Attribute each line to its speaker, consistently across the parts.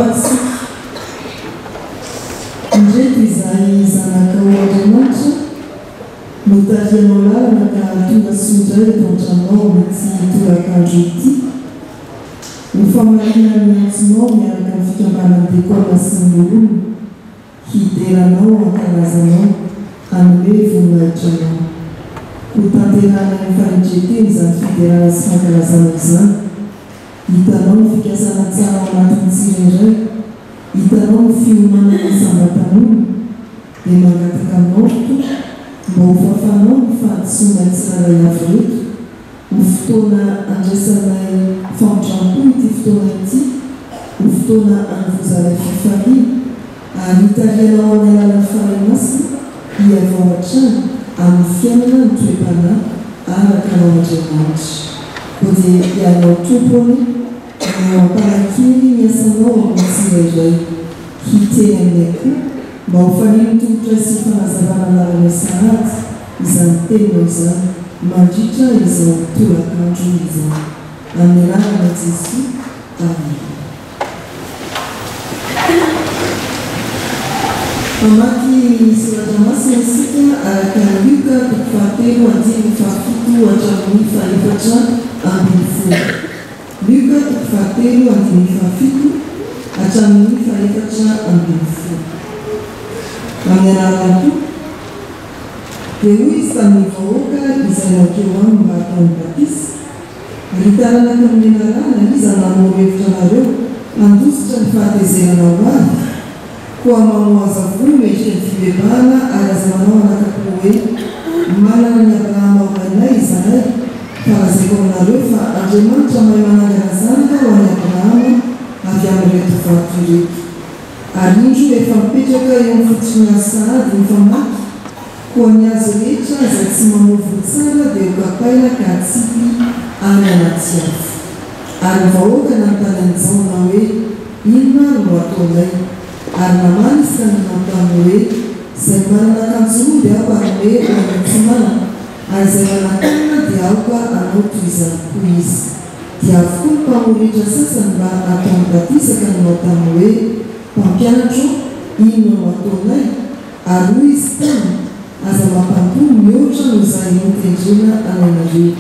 Speaker 1: Vavatsy ndreky izay zanaka Andriamanitra mitarianao lalana ka tonga sondray eto an-tranao mety tolakandro ity. Ny famarina miantsonao miaraka amin'ny fikambanany dekona sy ny olona hideranao ankalazanao anome voninahitranao. Ho tanterana ny fahendreteny izany fiderana sy fankalazana izany. Hitanao ny fikasana tsara ao anatin'ny tsirairay, hitanao ny fiomanana ny sambatan'olona dia mangataka aminao tokoa mba ho fafanao ny fahadisoana ny tsirairay avy reto. Ho fotoana andraisanay famotrampo ity fotoana ity, ho fotoana anivozanay fifaliana ary hitarianao amin'ny alalan'ny fanahy masina hiavao hatrany amin'ny fiainana ny toe-panahy araka anao Andriamanitra. Ko dia ianao tompony no amparakiry ny asanao amin'ny tsirairay hiteny amin'ny koa mba ho fanino tongotra sy fanazavana lalana sahady izany tenao izany mandritra izao tolakandro izany. Amin'ny anarana Jesosy. Amen. Mamaky soratra masina isika araka Luka 7:1-7 hatramin'ny 7:1. Luka 7:1-7 hatramin'ny 7:1. Amin'ny anarana toa dia hoy izy tamin'ny vahoaka izay nakeo aminy mba ataony batisa. Ritanana tamin'ny anarana izy hanamoro hevitra anareo handositra ny fahatezerana ho azy, koa mamoaza voly mendrika ny fibebahana ary aza manao anakapo hoe manana ny Abrahama hoanay izahay. Falazaiko aminareo fa Andriamanitra mahay manangana zanaka ho an'i Abrahama avy amin'ireto vato ireto. Ary indro efa mipetraka eo amin'ny fototsina sahady ny famaky, koa ny azo rehetra izay tsy mamovo tsara dia ho kapaina ka atsipy any anaty afo. Ary vahoaka nanontany an'izao hoe inona no ataonay? Ary namany izy ka nanontany hoe izay manana akanjo dia aho hanome ho an'ny tsy manana, ary izay manan-kanina dia aoka anao toy izany koa izy. Dia avokoa ny mpamoretra sasany mba ataony batisa ka nanontany hoe mpampianatro, inona no ataonay? Ary hoy izy tany aza mampandolo mihoatra no izay notendrena ananareo.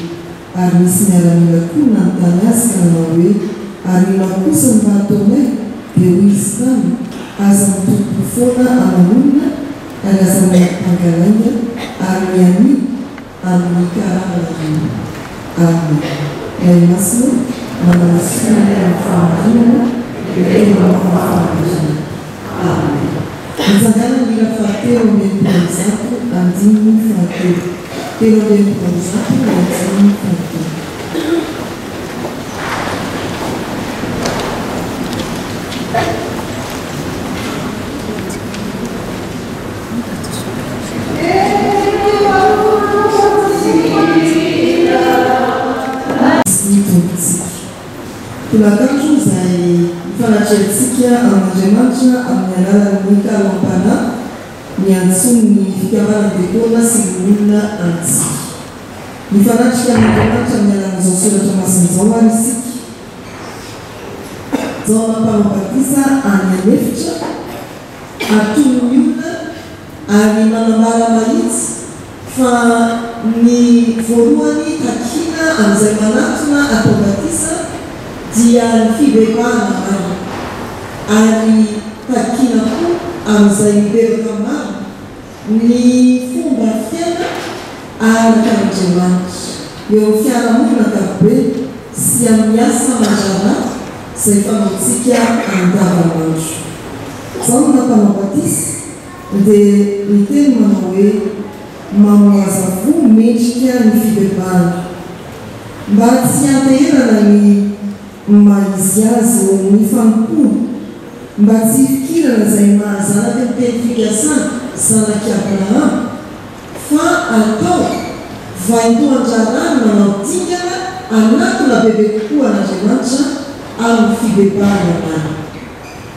Speaker 1: Ary misy miaramila koa nanontany azy ka nanao hoe ary inona kosa no mba ataonay? Dia hoy izy tany aza mitompo foana aman'olona ary aza miampangalaina ary miani amin'ny karamanareo. Amen. Ray masina manana soana amin'ny fahamarinana eny amin'ny Amen. Nizangana mila fahatelo amin'ny mpanzato andiny fahatelo. Telo amin'ny mpanzato andiny fahatelo. Tolakandro izay mifanatrehantsika amin'Andriamanitra amin'ny alalan'ny kaloam-panahy miantsony ny fikambanana dekona sy ny olona antsika. Mifanatrika amin'Andriamanitra amin'ny alalan'izao soratra masin'izao ary isika. Jaona Paolo Batisa any anefitra atono ny olona ary manambara mahitsy fa ny voalohany takina amin'izay manatona atao batisa dia ny fibebahana maro, ary takina koa amin'izay mibebaka maro ny fomba fiaina araka Andriamanitra eo amin'ny fiarahamonina ankapobeny sy amin'ny asa aman-draharaha izay fanaontsika andavanandro. Izao no Paolo Batisa dia miteny manao hoe mamoaza voly mendrika ny fibebahana mba tsy hanteherana ny maizy azy eo amin'ny fanompoana, mba tsy fikirana izay mahazanaka ny teny fikasana zanaky Abrahama, fa atao vaintoan-draharaha manao dingana anatona bebe kokoa an'Andriamanitra amin'ny fibebahana maro.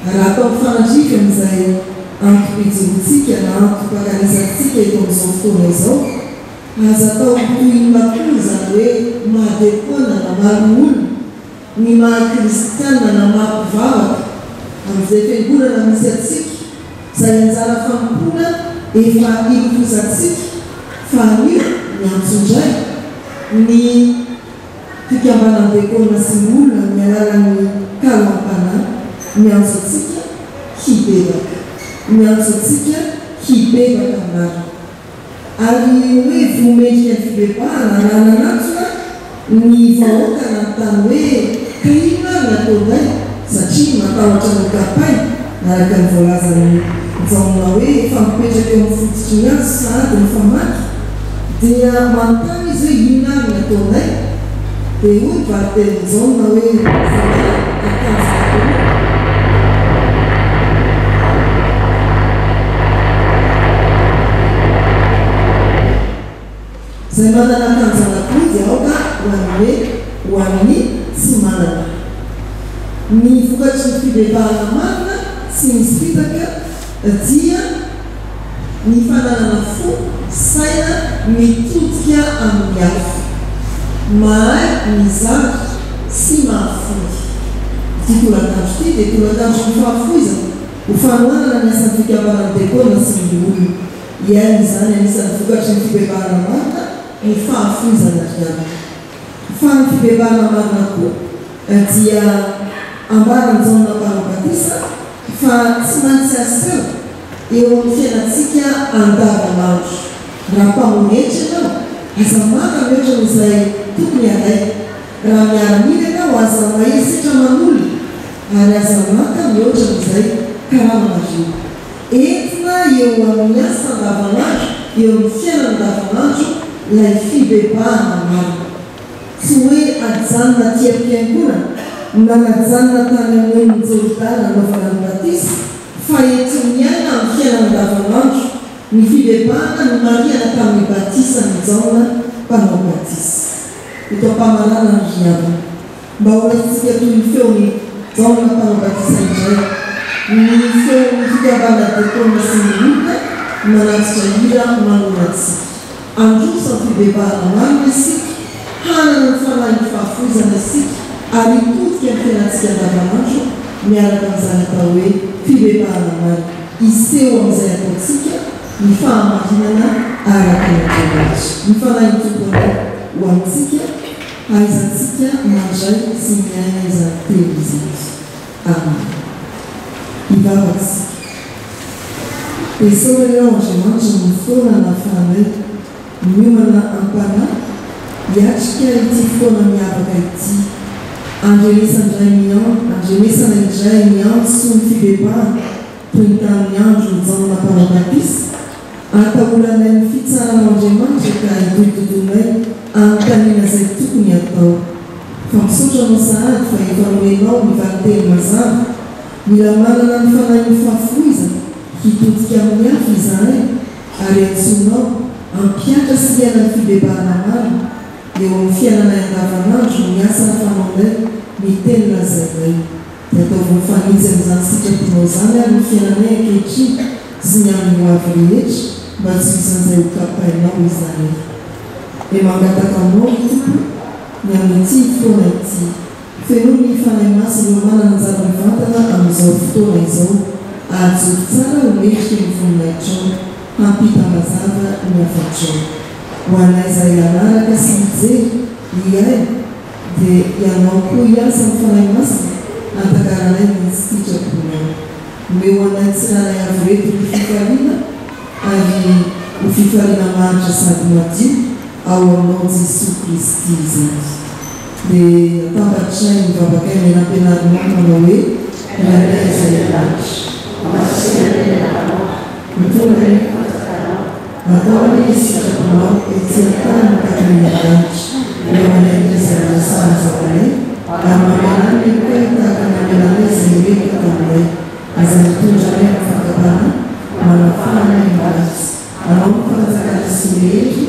Speaker 1: Raha atao fanandrikana izay antom-pijorotsika na antom-pakanisantsika eto amin'izao fotoana izao, aza atao toy ny makoa izany hoe mahadekoana na maroolona, ny maha-kristiana na maha-mpivavaka, amin'izay fiangonana misy atsika izay anjara fampona efa ilofozatsika fa io miantsondray ny fikambanam-bekona sy ny olona mialalan'ny kalampana miantso atsika hibebaka miantso atsika hibebaka maro ary hoe vomendrika ny fibebahana rananatsona ny vahoaka na tany hoe kaina ny ataonay satria matahotra ny kapay araka ny voalazany mijaona hoe fampipetraka eo amin'ny fototry ny azy sady ny famaky dia manontany izy hoe inona ny ataonay dia hoy variteny mijaona hoe zay manana akanjanakoy dia aoka ho amin'ny tsy manana ny vokatry ny fibebahana marina sy misy fitaka dia ny fananana fo saina mitodika amin'ny hafa mahay mizary sy mahafoy ty tolakandro ty dia tolakandro ny fahafoizana ho fanohanana ny asan'ny fikambanany bekona sy ny olona iainy izany anisan'ny vokatry ny fibebahana marina ny fahafoizana riana fa ny fibebahana marina koa dia ambaranjaona Mpanabatisa fa tsy maintsy aseho eo amin'ny fiainatsika andavanandro raha mpamonetra ianao aza maka mihoatra n'izay tokony aday raha miara-mila ianao aza mahisitra manolo ary aza maka mihoatra n'izay karamanareo entina eo amin'ny asa andavanandro eo amin'ny fiainana andavanandro lay fibebahana marina tsy hoe ajanona tia-piangonana nanajanona tany amin'ny Jordana anaovana ny batisa fa ety miaina amin'ny fiainana andavanandro ny fibebahana ny mariana tamin'ny batisa mijaona mpanao batisa eto ampamarana ny riavana mba horatsika toy ny feony jaona mpanao batisa indray ny feony fikambana dekona sy ny olona manatitra hira manonatsika androsa ny fibebahana marina isika hanana ny fanahy ny fahafoizana isika ary todika ny fiainatsika andavanandro miaraka amin'izany atao hoe fibebahana marina iseho amin'izay ataontsika ny fahamarinana araka ny Andriamanitra ny fanahy ny tompony ho amintsika aizantsika mandray sy miaina izany telo izany amen ivavatsika esaoranao Andriamanitra ny fotoana nahafahanay miomana ampanahy hiatrika ity fotoana miavaka ity andrenesandray andrenesana indray miantso ny fibebahana toy ny tamin'ny andro mijaona Mpanabatisa ataholanay ny fitsaran'Andriamanitra ka hidohidodonay anontaniana izay tokony atao fampisaotranao sahady fa efa nomenao ny valiteny mazava mila manana ny fanahy ny fahafoizana hitodika amin'ny hafa izany ary antsonao ampiatra sy hiana ny fibebahana marina eo amin'ny fiainana andavanandro ny asa fanaonay ny teny lazainay dia ataovy mifaninjy amin'izany sitraponao zany ary ny fiainanay ankehitriny sy ny amin'ny ho avy rehetra mba tsy isan'izay ho kapainao izany dia mangataka aminao tompo ny amin'ity fotoana ity fenoy ny fanahy masy ireo manana anjara mivantana amin'izao fotoana izao ajory tsara ho metrika ny voninaitrao hampita mazava ny afatrao ho anay izay anaraka sy mijery iay dia ianao koa iasa ny fanahy masina antakaranay misy fitraponao omeo anay tsiranay avy reto ny fifaliana ary ho fifaliana maritra sady madio ao aminao Jesosy Kristy izany dia atambatray ny vavakay menampianarinao manao hoe ranay izay lanitra mitondra ataony sitraponao etsy-tany mikatony lanitra eo anay izay nasana zavanay ary mamenany koa tahaka namenanay izay reka taminay aza mitondra nay amin'ny fakabana manafahana imbatsy anao mifanjakana sy rehetra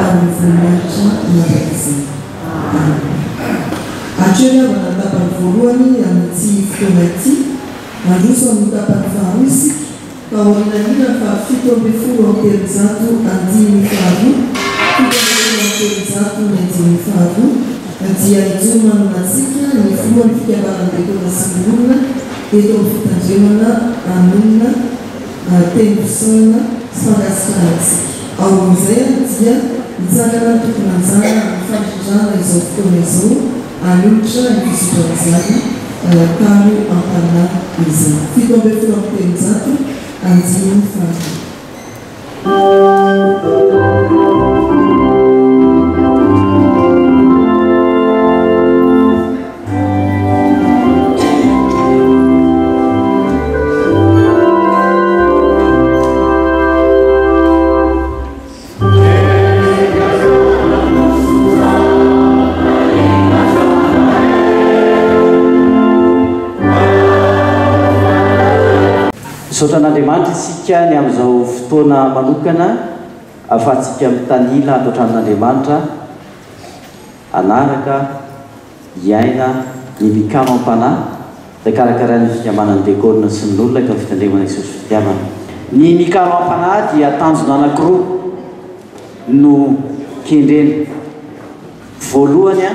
Speaker 1: ary mivoninahitra marakizy hatreo avana tapany voalohany amin'ity fotoana ity androso amin'ny tapany faharoa isika ka orinanina fa 7:30 andimy faharoa 7:30 andimy faharoa dia hijoro manonatsika ny folohan'ny fikambanana bekona sy ny olona eto amin'ny fitandremana amonina tendrosana sy fangasitranantsika. Ao amin'izay dia mitsangana ny tokony anjara amin'ny fanatrarana izao fotoana izao hanolotra ny fisotraizany kamo ampana izany. 7 andiny faharoa.
Speaker 2: Sotran'Andriamanitra isika ny amin'izao fotoana manokana ahafahantsika mitanila ato antranon'Andriamanitra anaraka hiaina ny mikamo am-panahy dia karakarain'ny fikambanany dekôna sy ny olona ka fitandremana Jesosy fitiavana. Ny mikamo am-panahy dia tanjona anankiroa no kendrena. Voalohany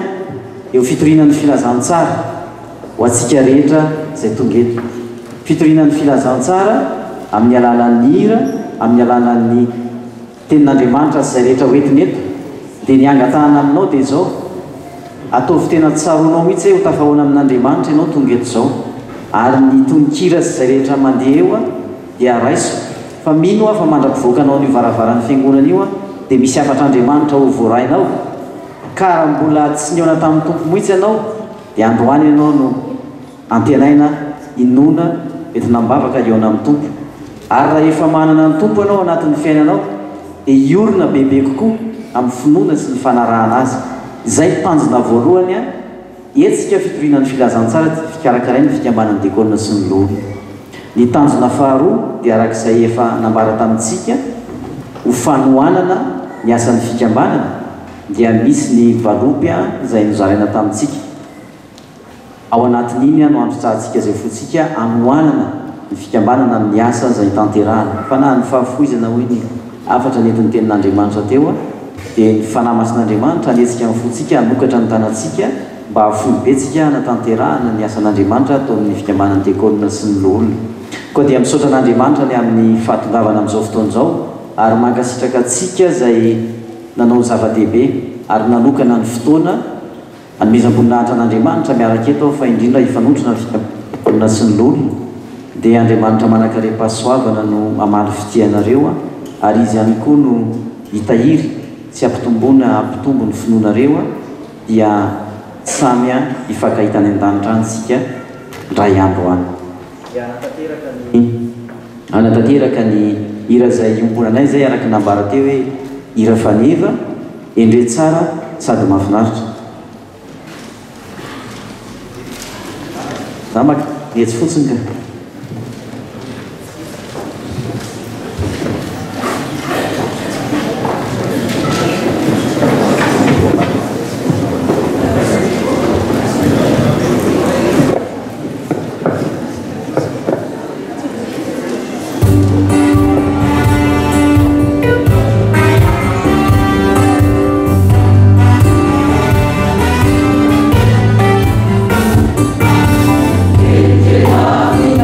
Speaker 2: eo fitorinan'ny filazantsara ho antsika rehetra izay tonga eto. Fitorinan'ny filazantsara amin'ny alalan'ny hira, amin'ny alalan'ny tenin'Andriamanitra izay rehetra hoentiny eto, dia ny angatahana aminao dia izao ataovy tena tsaroanao mihitsy ho tafahoana amin'Andriamanitra ianao tonga eto izao, ary ny tononkira izay rehetra mandeha eo dia raiso fa mino fa mandra-pivoakanao ny varavaran'ny fiangonana io dia misy afatr'Andriamanitra ho voarainao, ka raha mbola tsy niona tamin'ny tompo mihitsy ianao dia androany ianao no antenaina inona entina mbavaka eo amin'ny tompo. Ary raha efa manana ny tompo ianao anatin'ny fiainanao dia iorina bebe kokoa amin'ny finoana sy ny fanarahana azy. Izay tanjona voalohany etsika fitorinan'ny filazantsara fikarakarain'ny fikambanan'ny dekôna sy ny lolo. Ny tanjona faharoa dia arak'izay efa nambara tamintsika ho fanohanana ny asan'ny fikambanana dia misy ny valopy izay nozaraina tamintsika. Ao anatin'iny no androtsahantsika izay fotsika anohanana ny fikambanana amin'ny asa izay tanterahana. Fa na ny fahafoizana hoe ny afatra nentin'ny tenin'Andriamanitra teo dia ny fanahy masin'Andriamanitra anetsika amin'ny fotsika hanokatra ny tanantsika mba hafolobetsika hanatanterahana ny asan'Andriamanitra ataon'ny fikambanan'ny dekôna sy ny lolona. Koa dia misaotra an'Andriamanitra ny amin'ny fahatongavana amin'izao fotoan'izao ary mankasitraka antsika izay nanao zava-dehibe ary nanokana ny fotoana anomezam-boninahitra an'Andriamanitra miaraka eto fa indrindra hifanotrana ny fikambanana sy ny lolona dia Andriamanitra manankarem-pahasoavana no hamaly fitianareo ary izy ihany koa no hitahiry sy hampitombo ny finoanareo dia samy hifankahitany an-danitra antsika ndray andro any. Anatanteraka ny hira izay ombonanay izay araka nambara teo hoe hira faneva endre tsara sady mahafinaritra. Namaka etsy fotsiny ka.
Speaker 3: Amen.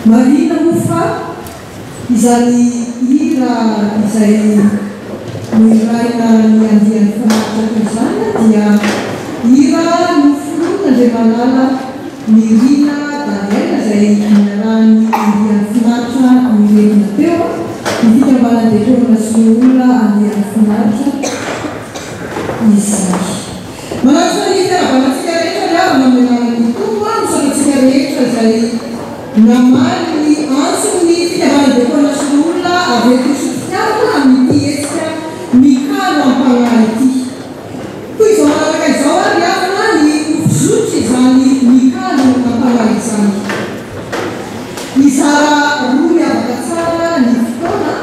Speaker 1: marina mofa izany hira izay noiraina ny andiany fanatraka izany dia hira noforoana ndray manala mirina daniela izay miarahany andiany finaritra mirerina teo ny fikambanandekorona sy ny olona andiany finaritra izay manaritra ny fiaravanantsika rehetra ry avana menanany tombo a misarantsika rehetra izay namaly ny antsony fikambanandekorona sy ny olona avy eto sofitiavana amin'ity etsika mikalo ampanahy ity toy izao manaraka izao ary avana ny ofizotry izany mikalo ampanahy izany mizara roa miavaka tsara ny fotoana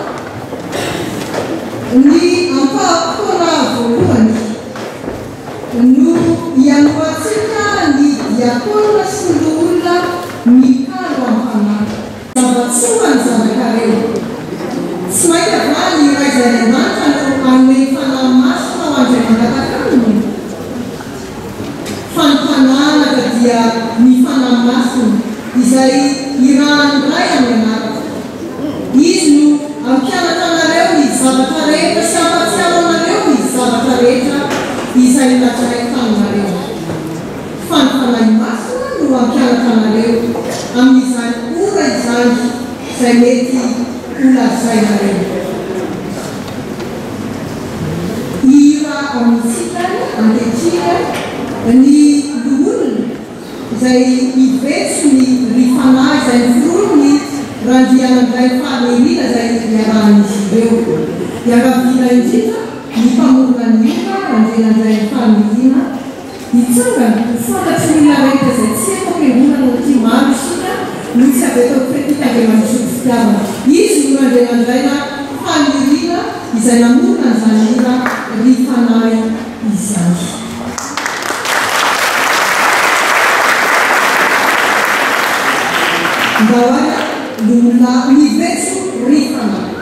Speaker 1: ny ampaham-potoana voalohany no ianoatsika ny diakona sy ny olona mikalo ampanahy zavatsoany zavakareo tsy mainka va ny raizany amanitra no anome fanahymasina ho andray mangatakany fantananaka dia ny fanahymasina izay irahan'ray amin'ny anaraka izy no ampianatra anareo ny zavatra rehetra sy ampatsiaro anareo ny zavatra rehetra izay natray taminareo fantanahy masina no ampianatra anareo amin'izany ora izany izay mety olazainareo ira amintsika ankehitrika ny loholona izay ivetsy ny rifanahy izay miforony randrianandray fahamerina izay miarahan'izy ireo iarabina indrindra ny mpamorona ny ora randrianandray fahamerina hitsangana fantatsy milina rehetra izay tsy efa ampiangonana ty maro isika no tsy avy eto fetika andriamanitra fitiavana izy no randrianandraina fahamerina izay namorona an'izany ira rifanahy izany Bawana luna universo rifana.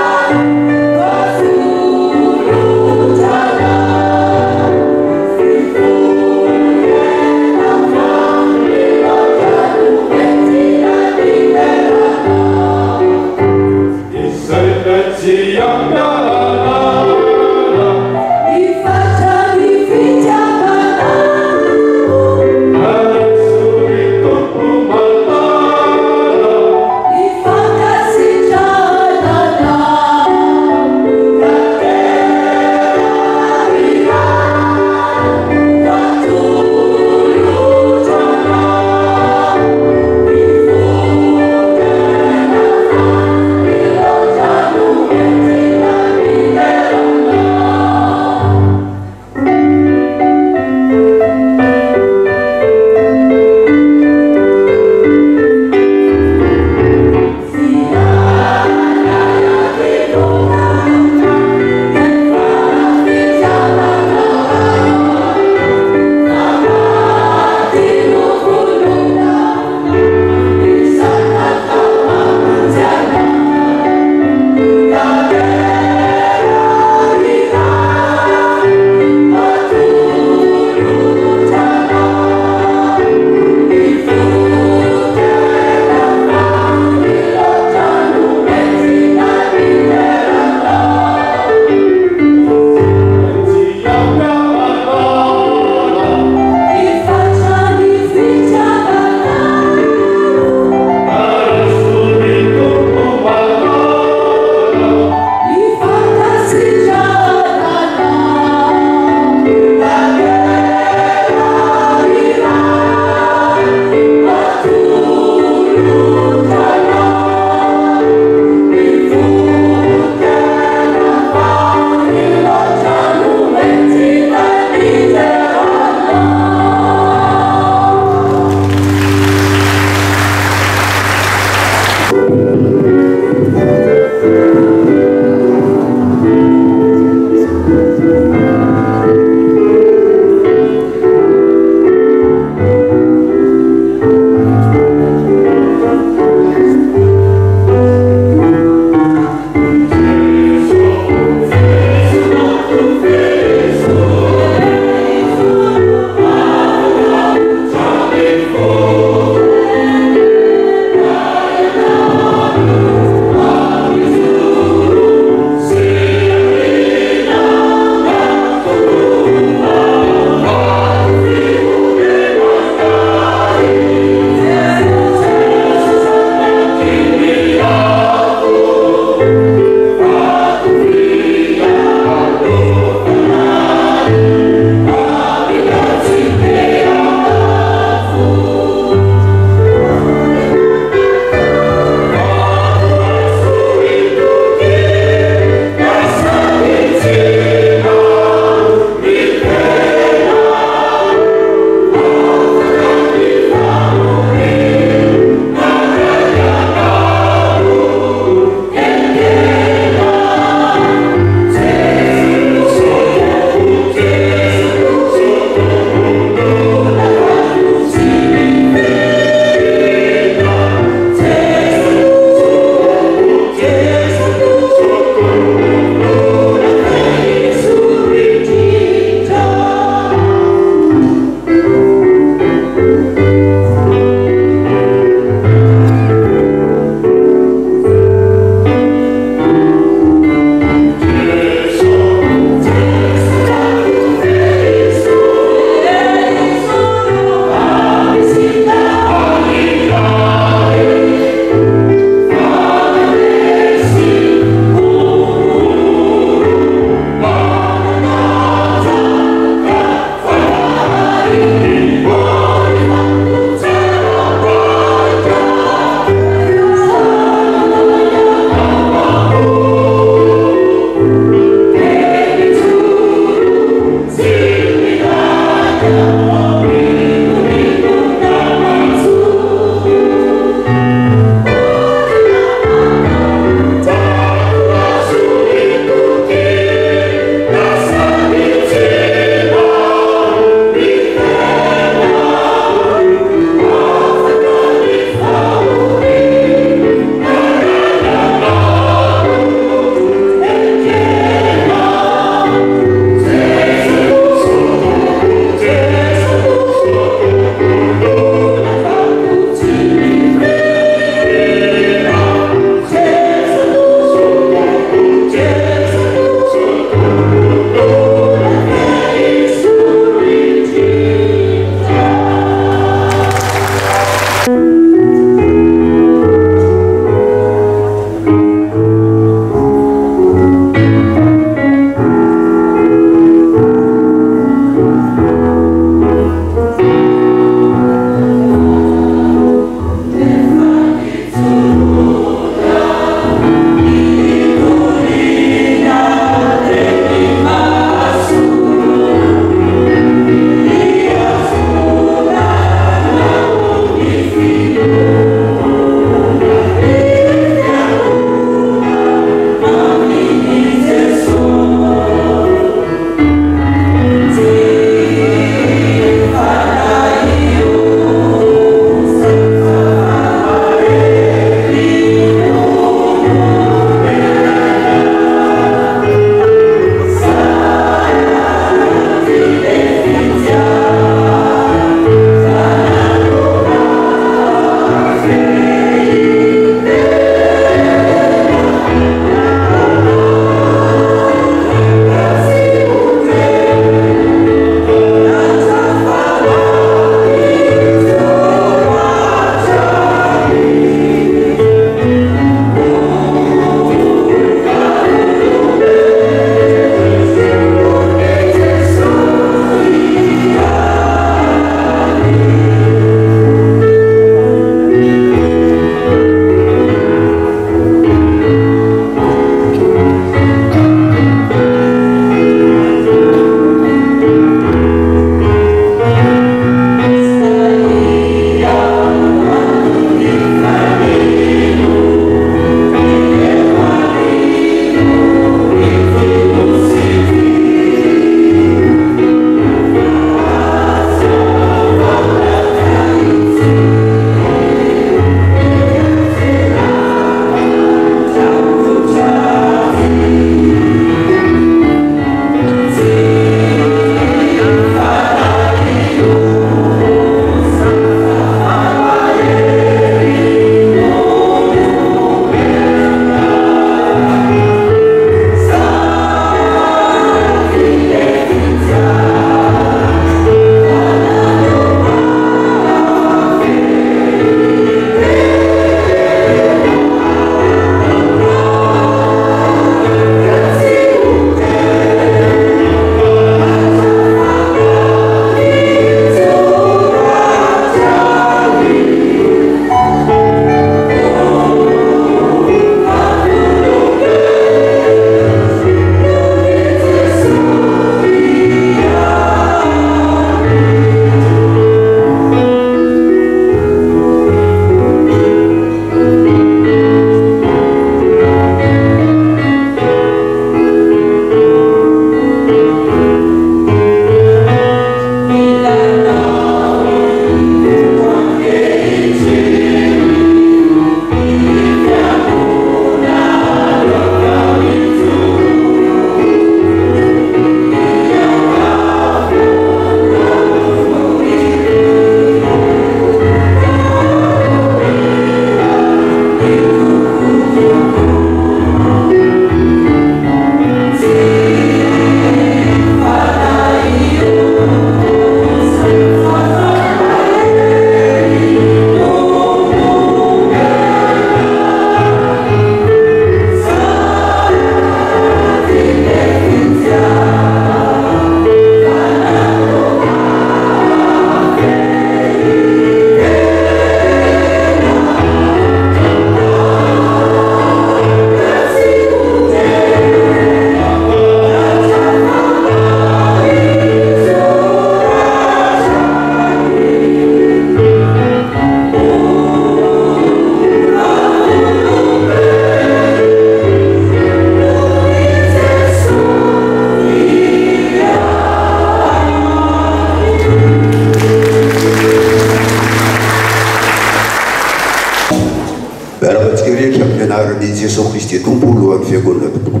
Speaker 3: anaran'i Jesosy Kristy tompolo amin'ny fiangonana tompoko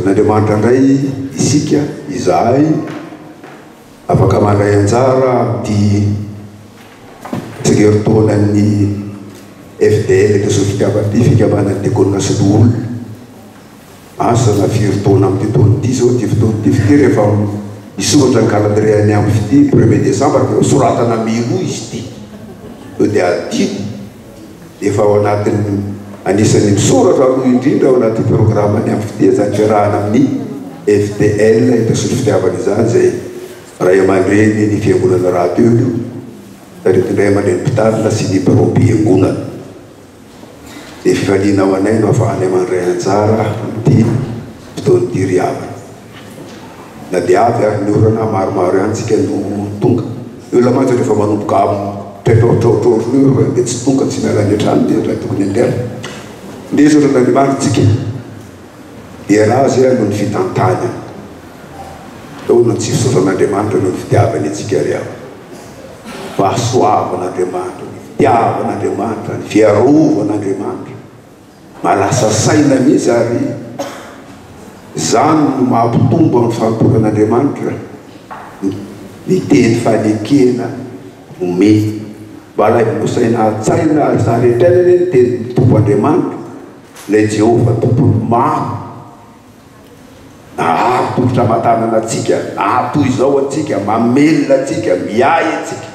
Speaker 3: Andriamanitra indray isika izahay afaka mandray anjara ty sekertaonan'ny FDL eto Sofidiavany fikambanan'ny diakonina Sinoa asa na firy-taona amin'ny taona ty zao ty fotoana ty fity rehefa misoratra ny calendrier any amin'ny fity 1er décembre dia soratana milo izy ty eo dia adino efa ao anatin'ny anisan'ny misoratra aloha indrindra ao anaty programme any amin'ny fity zany fiarahana amin'ny FDL eto Sofidiavana izany zay ray aman-dreny ny fiangonana raha teo io taretindray aman-dreny mpitarina sy ny mpiangonana dia fifaliana ao anay no ahafahany amandray anjara ty fotoany ty riavana na dia avy ary ny orana maromaro ihany tsika no tonga eo lamatsy rehefa manomboka tratraotraotrao io dia tsy tonga tsy mialany an-trano dia raha tokony andera ndia zoran'Andriamanitra tsika dia raha zay no ny fitantany eo no tsy fisoran'Andriamanitra no ny fitiavany atsika riavana fahasoavan'Andriamanitra ny fitiavan'Andriamanitra ny fiarovan'Andriamanitra malasa saina mihitsy ary zany no mampitombo amin'ny fampitongan'Andriamanitra ny teny fanekena ome mba lay mosaina atsaina za rehetraina ny teny mitombo Andriamanitra lay Jehovah tompony maro nahatongotra matanana atsika nahatoy izao atsika mamelona atsika miay atsika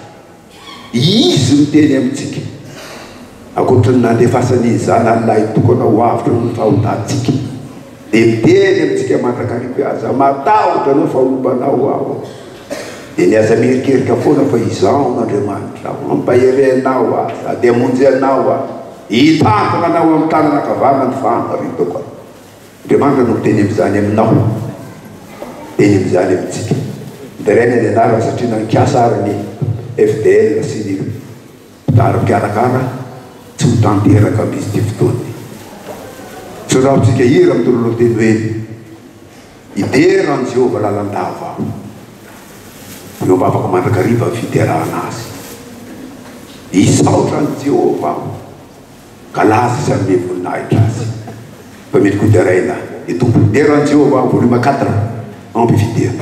Speaker 3: izy miteny amintsika akoatra ny nandefasany zanany lahy tokana ho avitra no fahotantsika dia miteny amintsika mandrakariky aza matahotra anao fahombanao ao dia niaza miherikerika foana fa izao n'Andriamanitra mampaherenao aza dia amonjy anao a hitantana anao amin'ny tanana akavanany fahamarito Andriamanitra no miteny amin'izany aminao teny amin'izany amintsika diraina ny anara satria nankiasa ary ny FDL sy ny mpitaram-piarakara tsy ho tanteraka amin'izy ty fotoany so raha tsika hira amin'ny tololo teny hoe idera ny Jehovah lalandava eo mba afaka mandrakariva ny fiterahana azy isaotra ny Jehovah ka laza izy amin'ny voninahitra azy fa mety koderaina ny tompo idera ny Jehovah volume 4 ambividea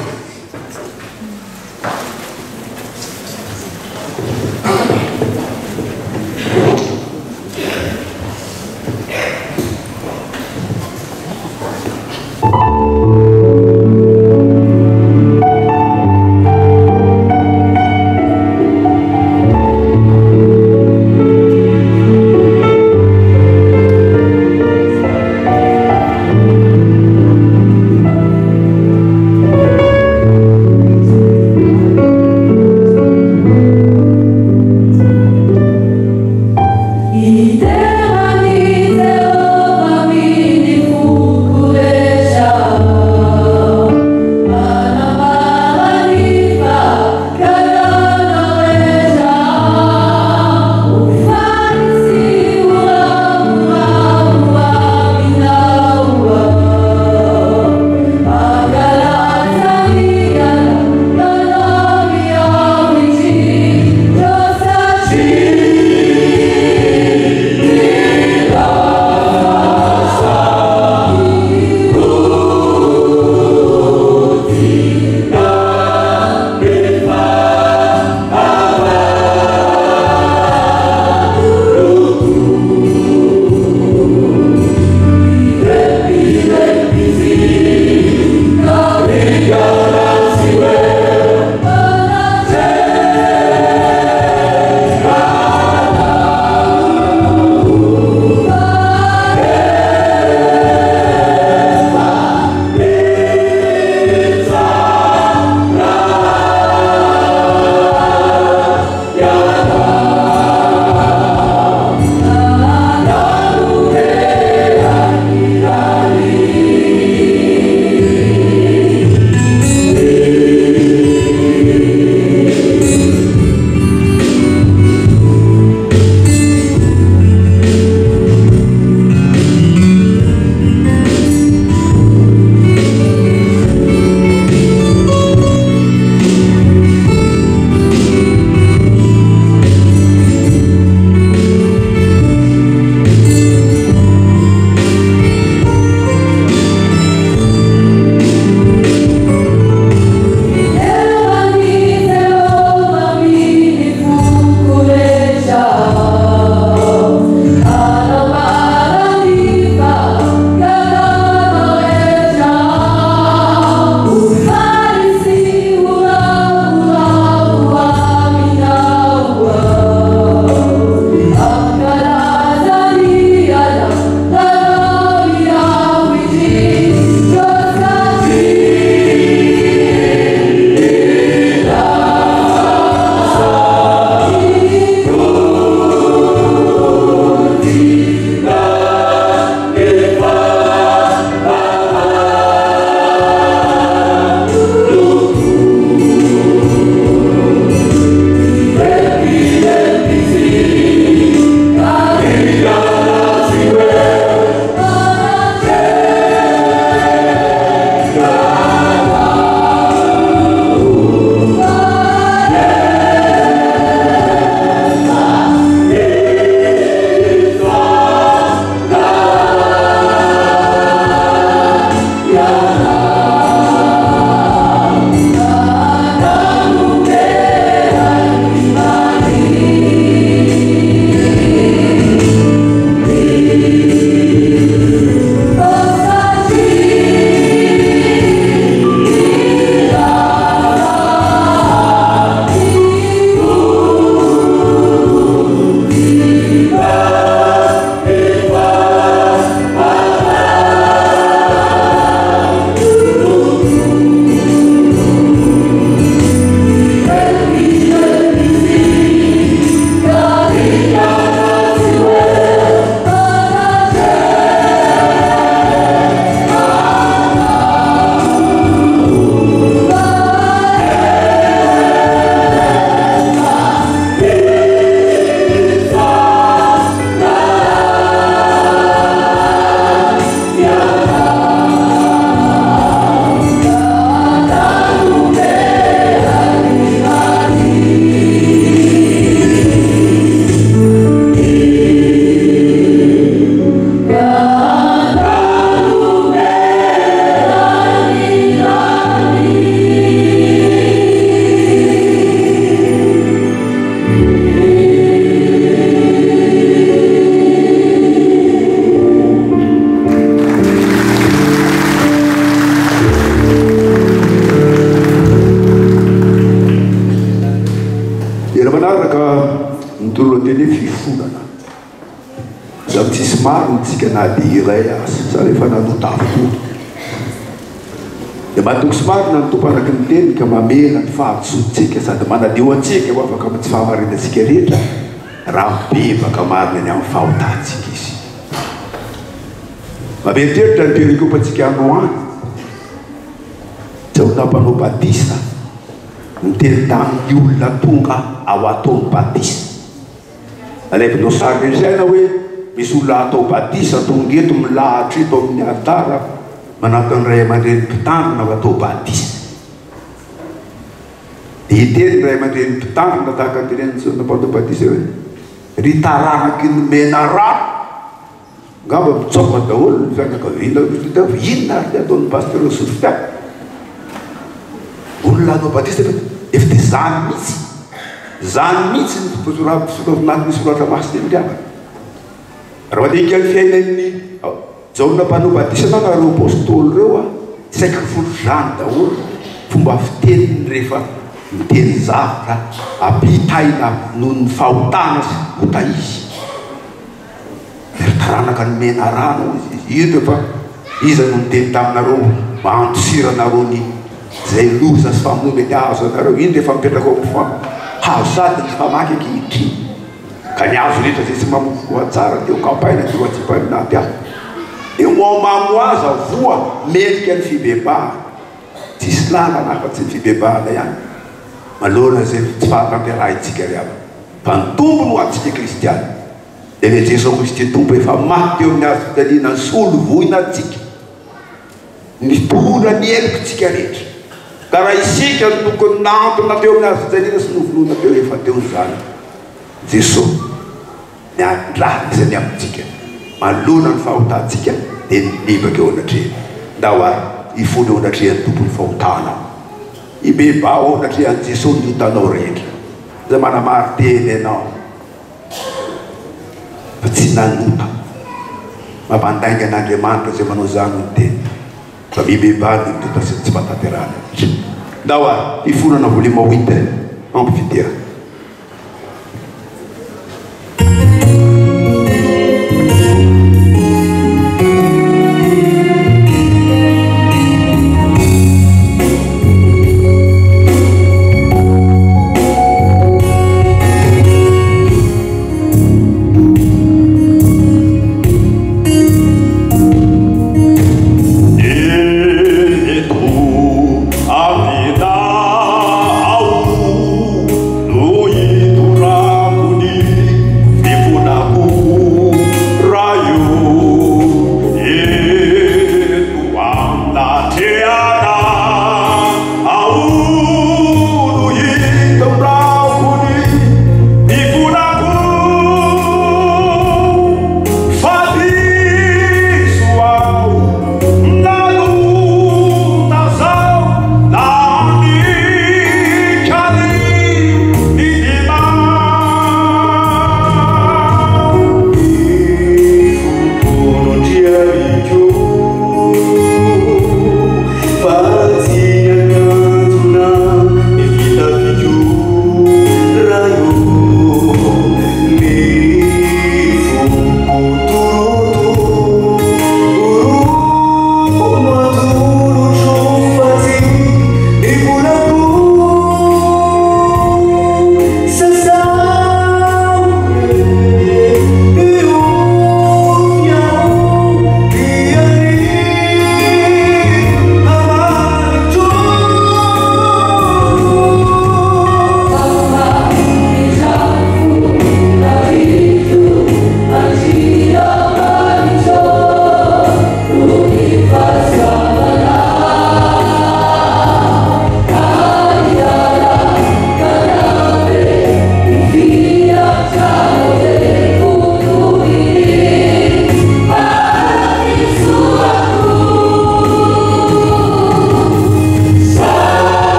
Speaker 3: somary nitsika na dia iray asa sa rehefa nanota avokoa dia mahatoky somary nanotompo araky ny teny ka mamela ny fahasotsika sady manadio antsika ho afaka amin'ny tsy fahamarinantsika rehetra raha bebaka marina ny amin'ny fahotantsika izy mameteritra ny perikopantsika anoany jaona mpanao batisa miteny tamin'ny olona tonga ao ataony batisa alevinao sary rezaina hoe misy olona atao batisa tonga eto milahatra eto amin'ny altara manatony ray aman-dreny mpitandrina ho atao batisa dia iteny ray aman-dreny mpitandrina tahaka antireny nampanao batisa hoe ry taranaky ny mena rano ngamba mitsoka daholo ny fianakaviana inona ary ataon'ny pasteur sofia olona anao batisa efa dia zany mihitsy ny fisoravinany soratra masina ndriavana raha mandika ny fiainan'ny jaona mpanao batisa na nareo apôstôly reo saika folo zany daholo fomba fiteniny rehefa miteny zavatra ampitaina noho ny fahotana sy hota izy taranaka ny mena rano izy io fa iza no miteny taminareo mahandosiranareo ny zay loza sy famonomety azo anareo iny rehefa mipetraka ao amin'ny hazo sady ny famaky ankehitriny ka ny azo rehetra zay tsy mamovoa tsara teo kampaina teo atsipaninaty aho eo moamamo aza voa melika ny fibebahana tsisy lalana afa-tsy ny fibebahana ihany malona zay tsy fahatanterahitsika riava fa ny tombo no atsika kristiany dia le Jesosy Kristy tompo efa maty teo amin'ny azo fitaliana ny solo voina atsika nipora ny elokitsika rehetra ka raha isika no tokony nantona teo amin'ny azo fitaliana sy novolona teo efa teo zany Jesosy niandrahana izany amintsika malona ny fahotantsika dia nibaka eo anatrehany nda ho ary ifony eo anatrehany tompony fahotana ibeba ao anatrehany Jesosy ny hitanao rehetra zay manamary teny ianao fa tsy nanota mampandainga an'Andriamanitra zay manao zany ny teny fa mibebany ny tota sy tsy matanterana nda ho ary ifonana volima 8 ampifidera
Speaker 4: Amida au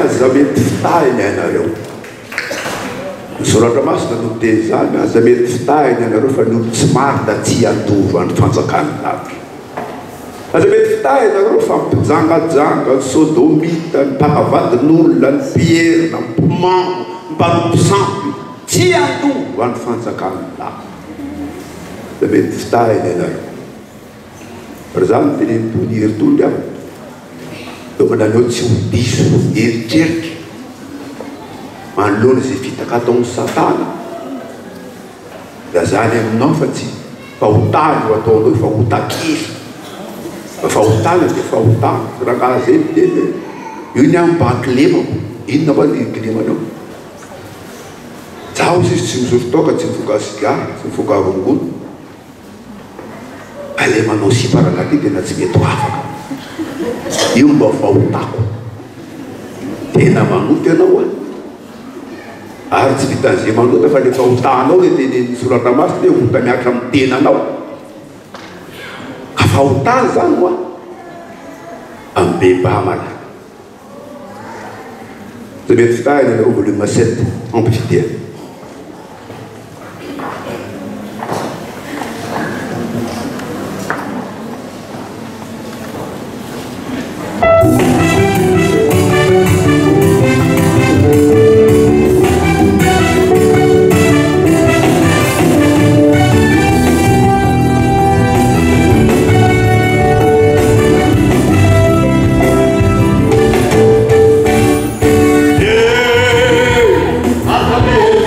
Speaker 3: aza mety fitahiny ianareo misoratra masina no te zany aza mety fitahiny ianareo fa ny olo tsy maro da tsy andovo andro fanjakany lavitra aza mety fitahiny ianareo fa mpijangajanga ny sodomita ny mpakavadin'olona ny pierna ny mpomano ny mpanompisampy tsy andovo andro fanjakany lavitra aza mety fitahiny ianareo ary zany teneny tony heritony aho eo mananeo tsy ho diso eritreritra manoloana zay fitaka ataon'ny satana da zany aminao fa tsy fahotana io ataonao fa hotakely fahotana dia fahotana raha zay miteny io ny amin'ny bakilemako inona va ny kilemanao zaho izy tsy mizory toka tsy mifoka sigara tsy mifoka avongono alemanao siparana ty tena tsy mety ho afaka io mba fahotako tena manoty anao ary tsy vitan'izay manota fa le fahotanao le teneny soratra masina hoe hota miakatra amin'ny tenanao ka fahotana zany hoa amin'ny beba malaka zay mety fitahiny anareo volume 7 ampifidena
Speaker 4: Yeah,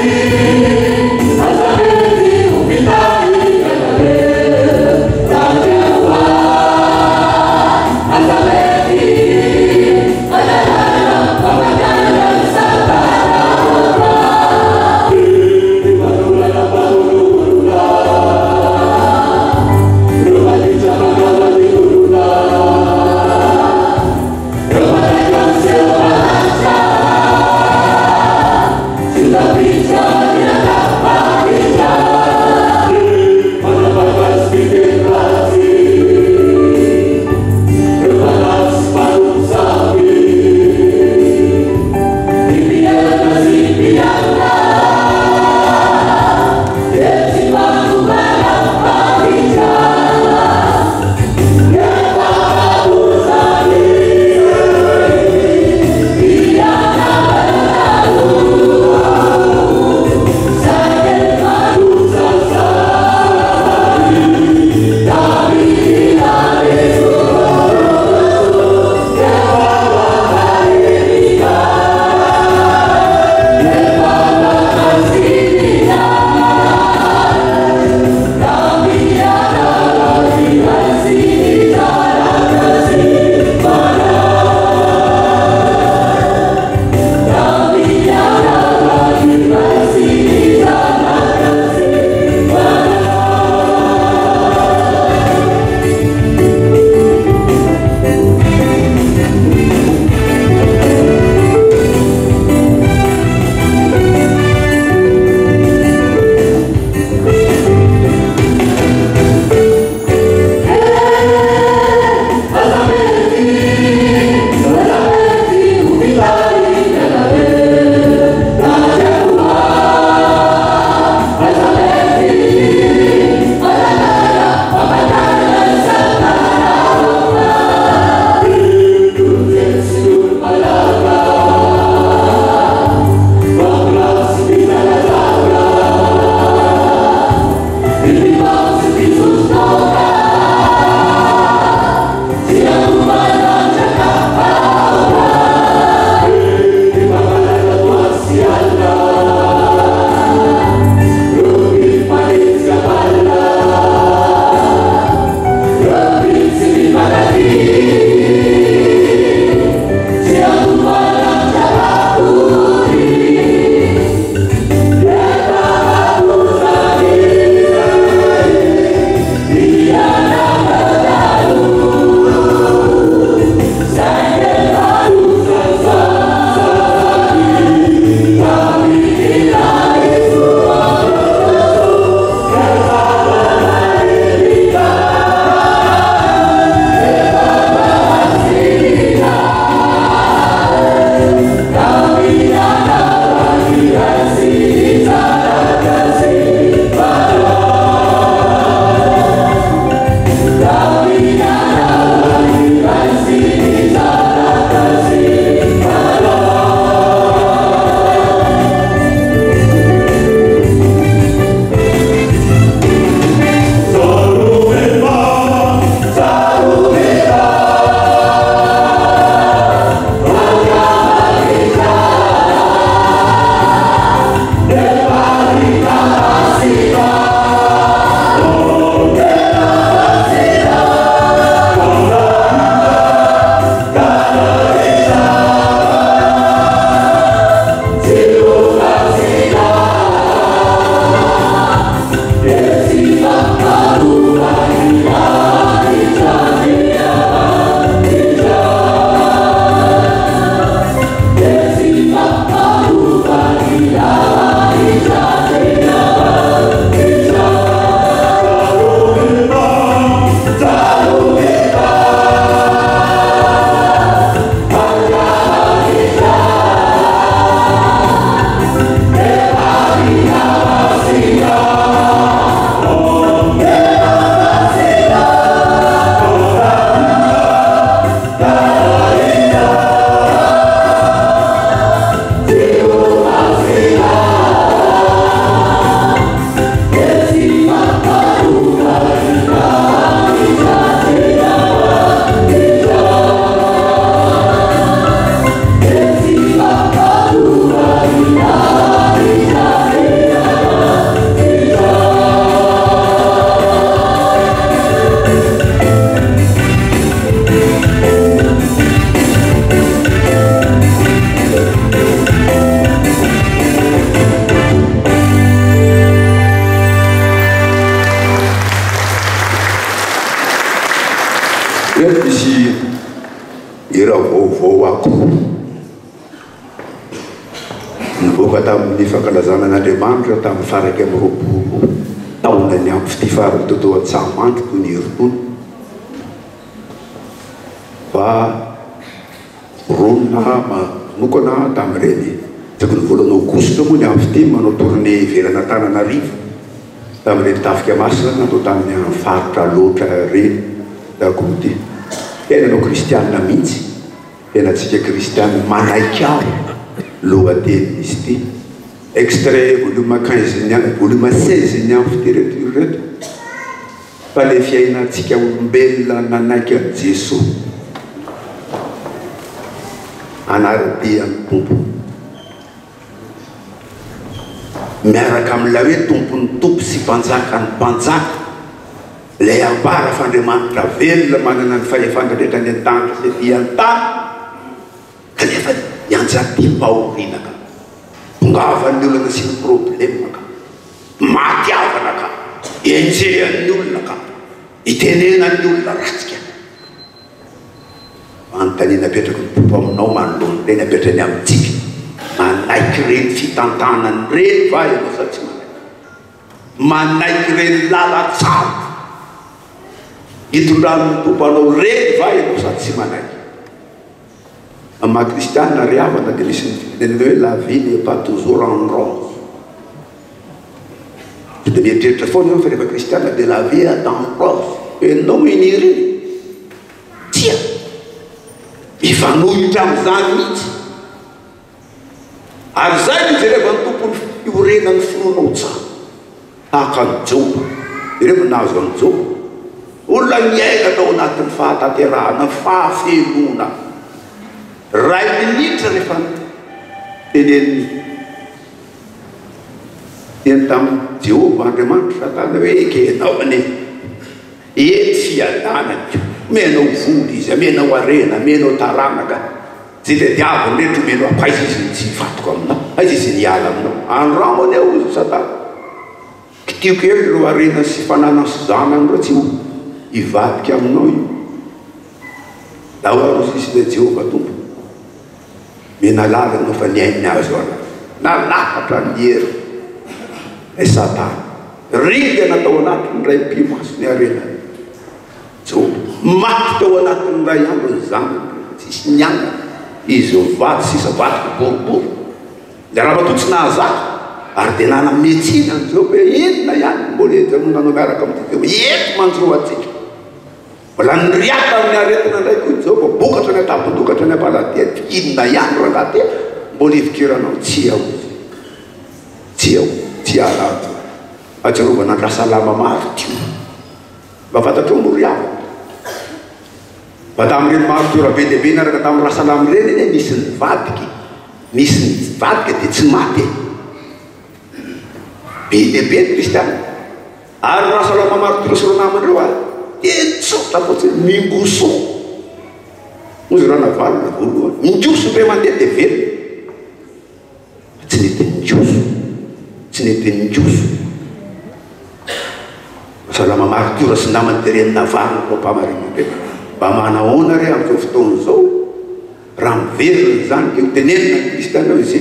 Speaker 3: tamin'ny fankalazana an'Andriamanitra tamin'ny faraky amin'ny roapolo taonany amin'ny fitifary totoa Antsahamanitra toy ny herintaona fa ronona manokana tamin'ireny tokony voalohany Aogositra moa ny amin'ny fiteny manao tournée ivelana Antananarivo tamin'ireny tafika masina natao tamin'ny faritra loatra reny dakoty tena anao kristianina mihitsy tena atsika kristianina manaiky aho lohateny izy ity extrait volume 15 volume 16 ny amin'ny fiterature reto fa le fiainantsika olombelona nanaiky a Jesosy anarabe amin'ny tompo miaraka amin'ilay hoe tompony tompo sy mpanjaka ny mpanjaka lay ambara f'Andriamanitra velona manana ny fahefana rehetra ny an-tany sy ty an-tany kanefa ianjaty mbaorina ka tongavan'ny olona sy ny problema ka matiavana ka enjehan'ny olona ka itenenan'ny olona ratsika manontaniana apetraka ny tompo aminao manolony reny apetrany amintsika manaiky reny fitantanany reny va ianao sa tsy manaiky reny lalatsavo hitondran'ny tompo anao reny va ianao sa tsy manaiky ma kristianina riavana dia misy nytenenana hoe la vie n'est pas toujours en rose dia mieritreritra foana eo fa rehefa kristianina dia la vie est en rose enao iniry tia mifanohitra amin'izany mihitsy ary zay ny jereva ny tompony fiorenany finoanao tsara tahaka ny Joba ireo nahazo any Joba olona miaina tao anatin'ny fahatanterahana fahafelona ray minitra rehefa teneniny teny tamin'ny Jehova Andriamanitra tany hoe ekenao ane ety fiadanany menao voly izy menao arena menao taranaka zay le diaviny rehetra menao apaiza izy tsy fatoko aminao aiza izy niala aminao andramo any ao izy Satana kitioko eo ireo arena sy fanana sy zanany reo tsy ivadika aminao io dahoaro sisy le Jehova tompo mena lala anao fa niainy azo ana nalafatra ny hery e Satana ringa natao anatiny ray mpimaso ny arena Jehova maty tao anatiny ray andro ny zanany tsisy niana izy mivady sisa vadiko boribory le raha matotsy nahazaka ary dia nana metsina ny Jehova hoe enina ihany mbola ejanonanao miaraka amin'ity eto manjoro atsika mbola niriaka amin'ny aretina ndraiky ho Jehova bokatra ny atapondokatra ny apaladia inona ihany rangaty mbola ivikiranao tsy ao tsy ao tsy arato ajarovana andrasalama maro tio mba fantatrao moriava fa tamin'ireny maro tora be dehibe naraka tamin'ny rasalama reny eny misy ny vadika dia tsy maty be dehibe ny kristiana ary rasalama maro tora soronamandreo ary tetsota fotsiny mingoso ozy raha navalona voalohany minjoso ndray mandeha dia velona tsy nety minjoso tsy nety minjoso rasalama maro tora sy namany dia reny navalona ko mpamarinandreny mba manahoana re amin'izao fotoana izao raha miverina zany ke tenenina ny kristiana izy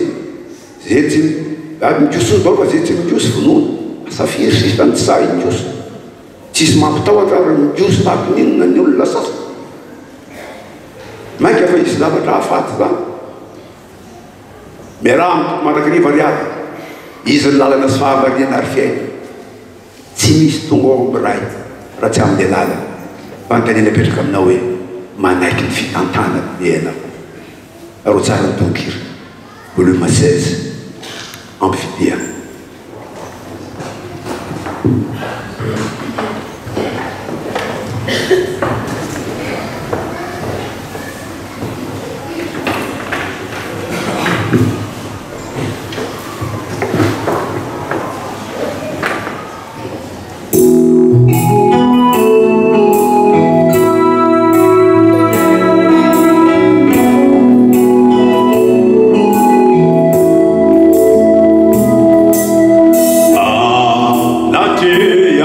Speaker 3: zay tsy mijoso zao fa zay tsy mijoso vonoana asafiry sisa ny tsy sa injoso tsisy mampitahotra raha mijoso tahako ninona ny olona sasa mainka fa isy zavatra hafaty zany miaraha amin'ny mandrakariva riady izy ny lalana sy fahavariana ary fiaina tsy misy tonga ao amin'ny ray raha tsy amin'ny lalana fantanena apetraka aminao hoe manaiky ny fitantana miainao aro tsara ny tonkira volume 16 amphidéa
Speaker 4: Nate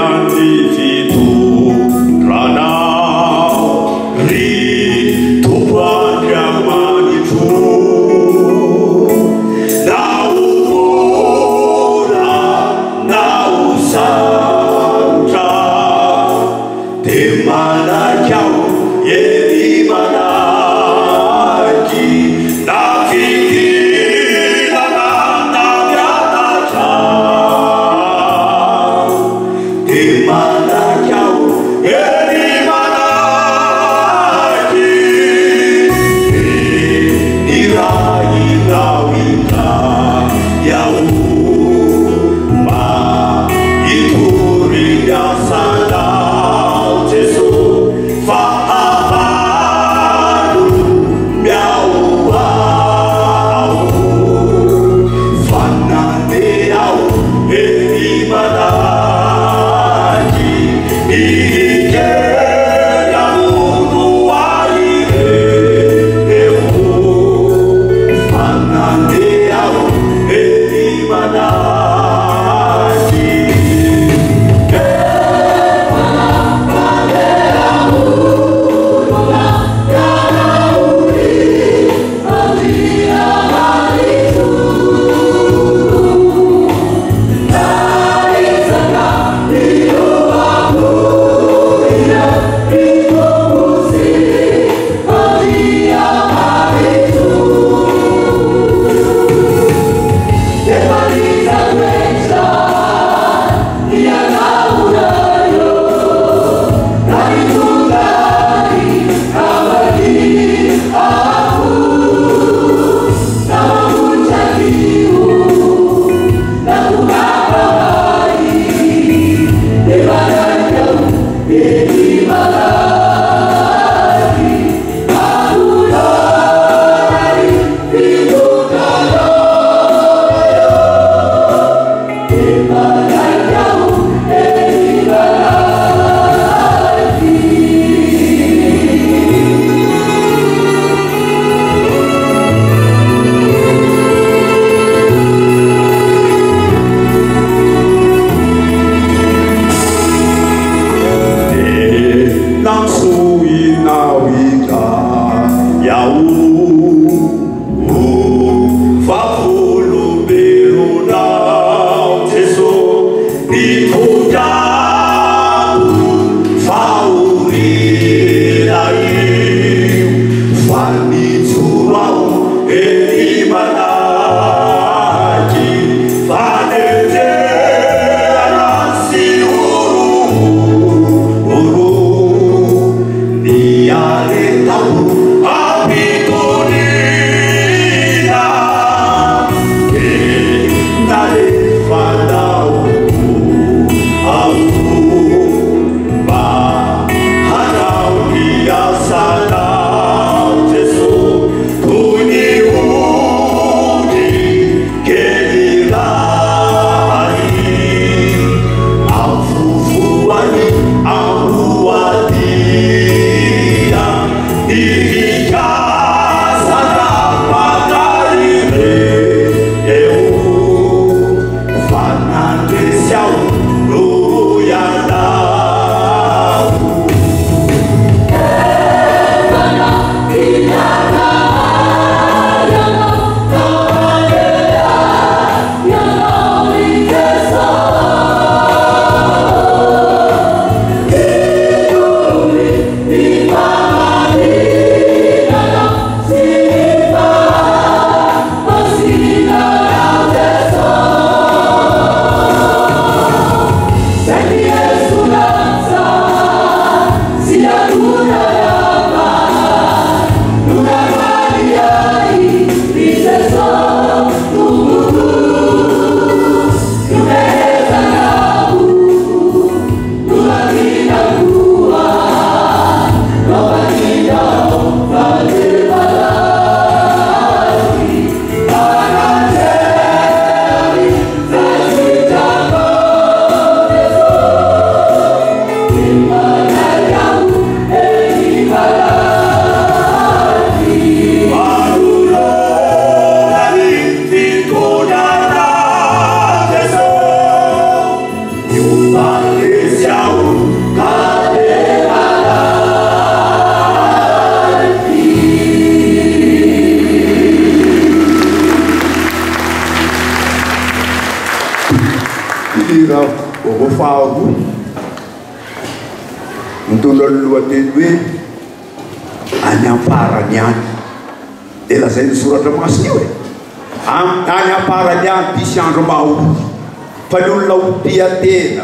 Speaker 3: Tena,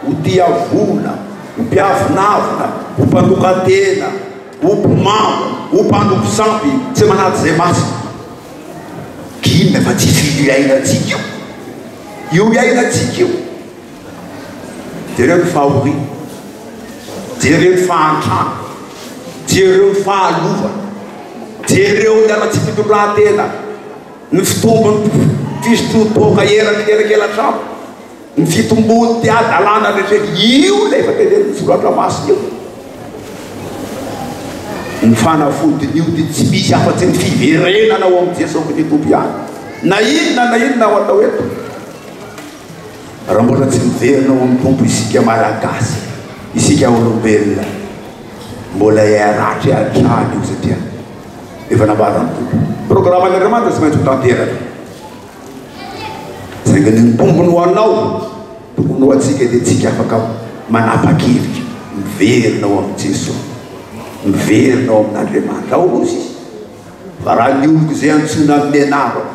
Speaker 3: o tiavuna, o piavnavna, o pandukatena, o pumao, o panduksampi, tsy manaty zay masy. Kina fa tsy fily iainantsika io iainantsika io. Jereo ny fahoriana, jereo ny fahantrana, jereo ny fahalovana, jereo ny anatsy fitondratena, ny fitombony fisototoka erakelatramo. Ny fitombony ty adalana rehetra io le efa teneny soratra masina io. Ny fanafodin'io ty tsy misy afa-tsy ny fiverenana ao amin'ny Jesosy ny tompo ihany. Na inona ao atao eto. Raha mbola tsy miverina ao amin'ny tompo isika malagasy, isika olombelona, mbola iaratra atrany io satria efa nambarany tompo. Programan'Andriamanitra tsy maintsy ho tanteraka. Saingany ny tombony ho anao, tokony ho atsika dia tsika afaka manapa-kevitra, miverina ao amin'ny Jesosy, miverina ao amin'Andriamanitra. Ao ozy izy. Fa raha ny oloko izay antsoina amin'ny anara,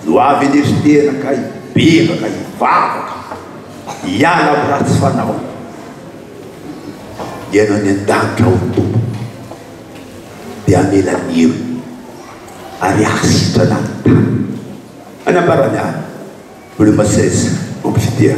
Speaker 3: no avy eneritena ka hibebaka, hivavaka, hiala amin'ny ratsy fanao, ianao ny an-danitra ao ny tompo, dia amelan'io ary asitra anaty tany. Any ambarany any. Volume 16, vamos pedir.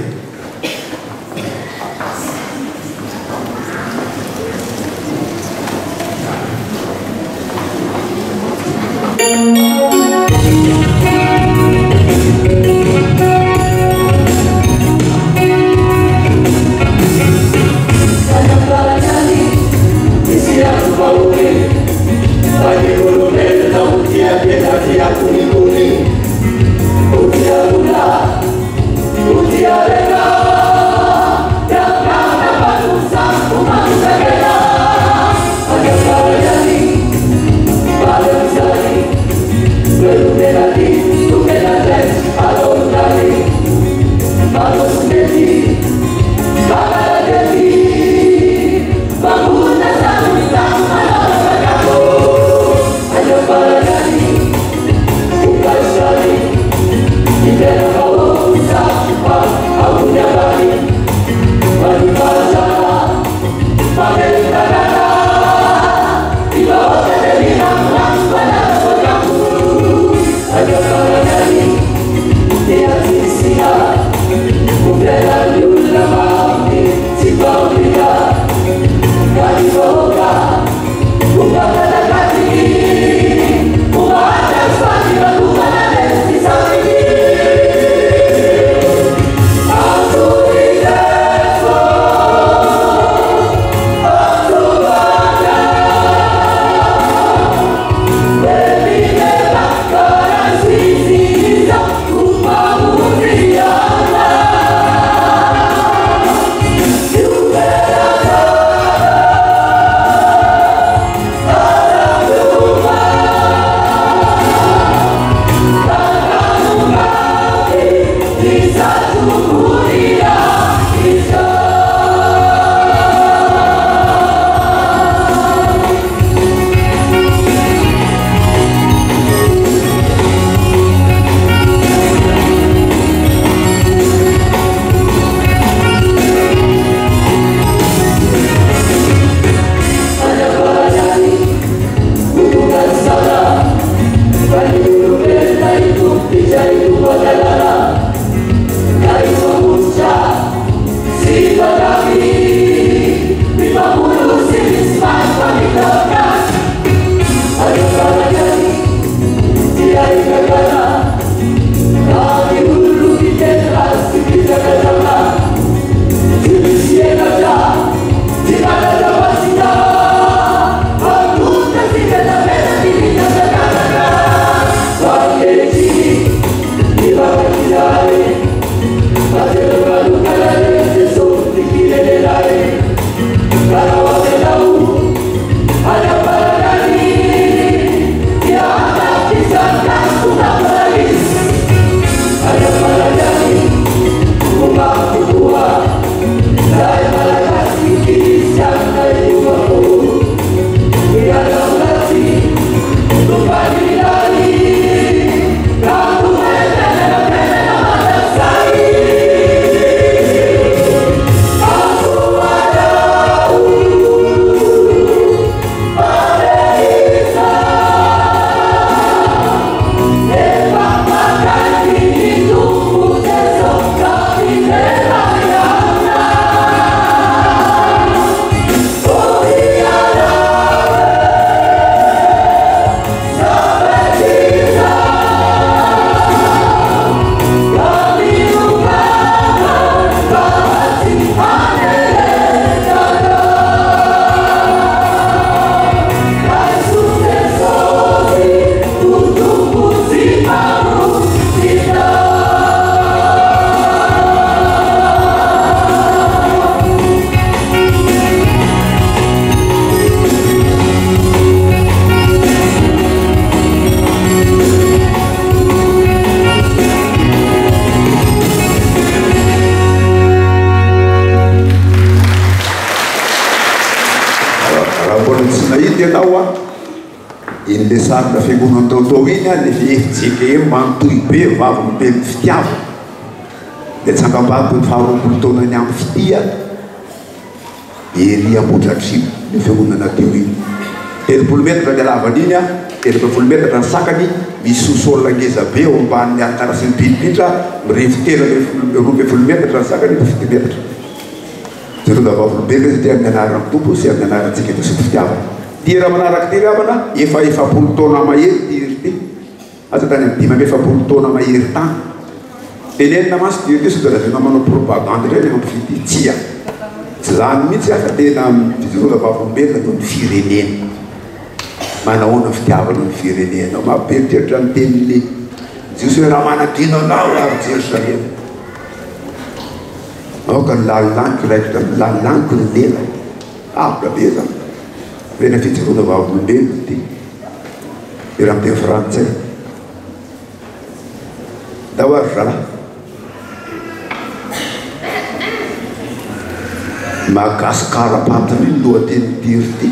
Speaker 3: ianao a in'le sarina fiangonana taotao iny a le fihefitsika e manotoy be vaviny be ny fitiava le tsangam-bato ny faharoapolo taonany amin'ny fitia ery ambotratrimo le fiangonana teo iny 30 metra ny alavany iny a 30 metra ny sakany misy sosolona ngeza be eo amban'ny arakara sy ny pilipitra mirevitera 20 metra ny sakany 50 metra zeronda vavolobe le ty amin'ny anarana amin'ny tompo sy amin'ny anarantsika efa sy fitiavana ty raha manaraka ty ravana efapolo taona mahery ty ry ty aza tany amin'ny 5 taona mahery tany tenenina masy ty ty sodra tena manao propagande reny ampifity tsia tsy zany mihitsy afa tena fizeronda vavolombelona no ny firenena manahoana fitiavana ny firenena mamperitreritra ny teniny jiosy hoe raha manadino anao ary Jérusalem aoka ny lalilaniko raikitra lalilaniko ny lela abla be zany rena fijeroana vavolombelona ty ira am'teny frantsay da hoary zala mahagasikara patiny iny lohateny tiry ty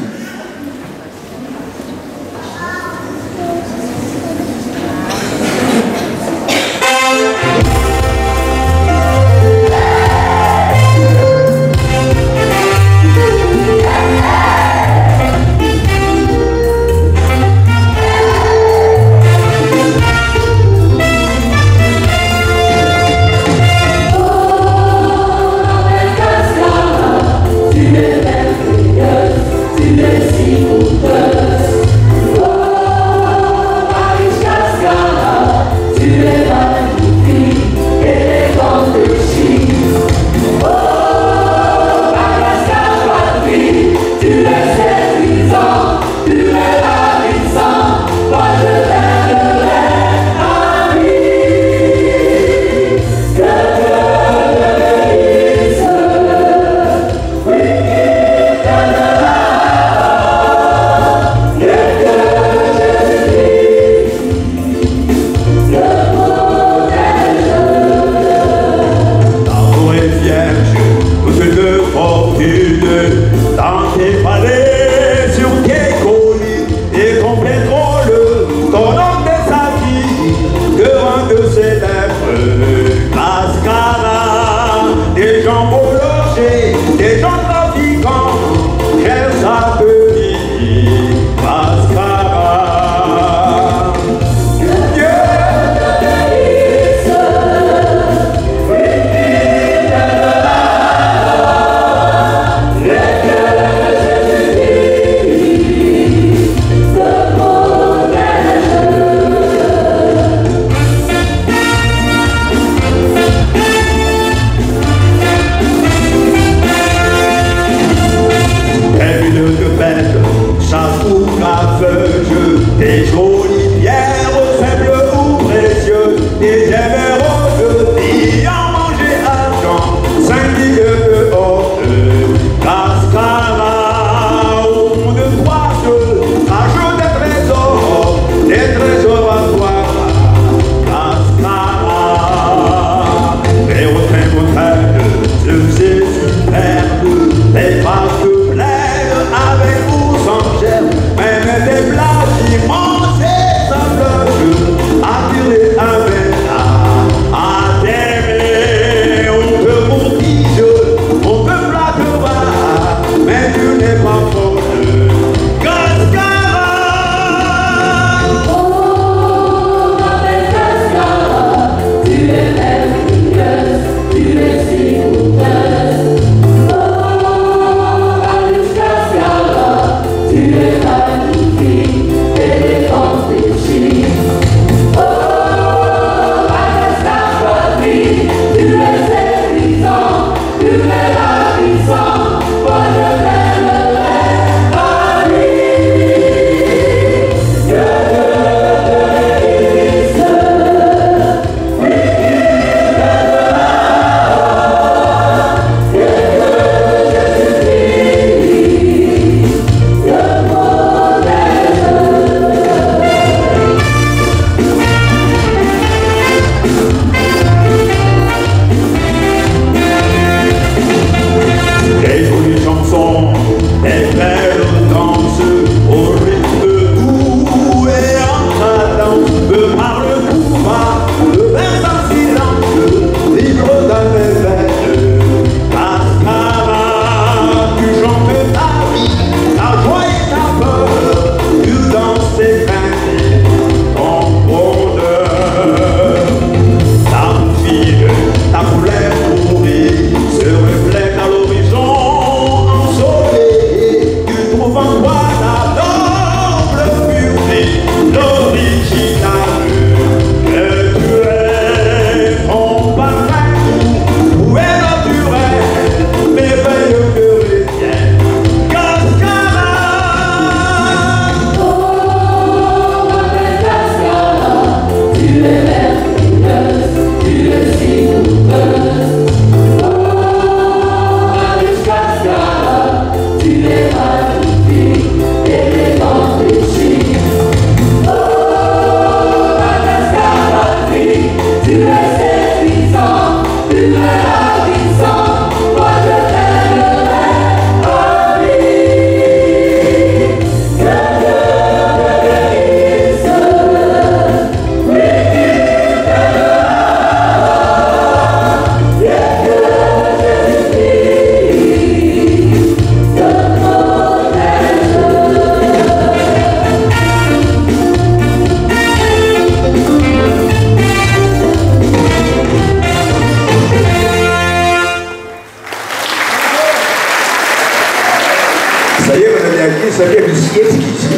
Speaker 3: izy satria misy fihetsika izy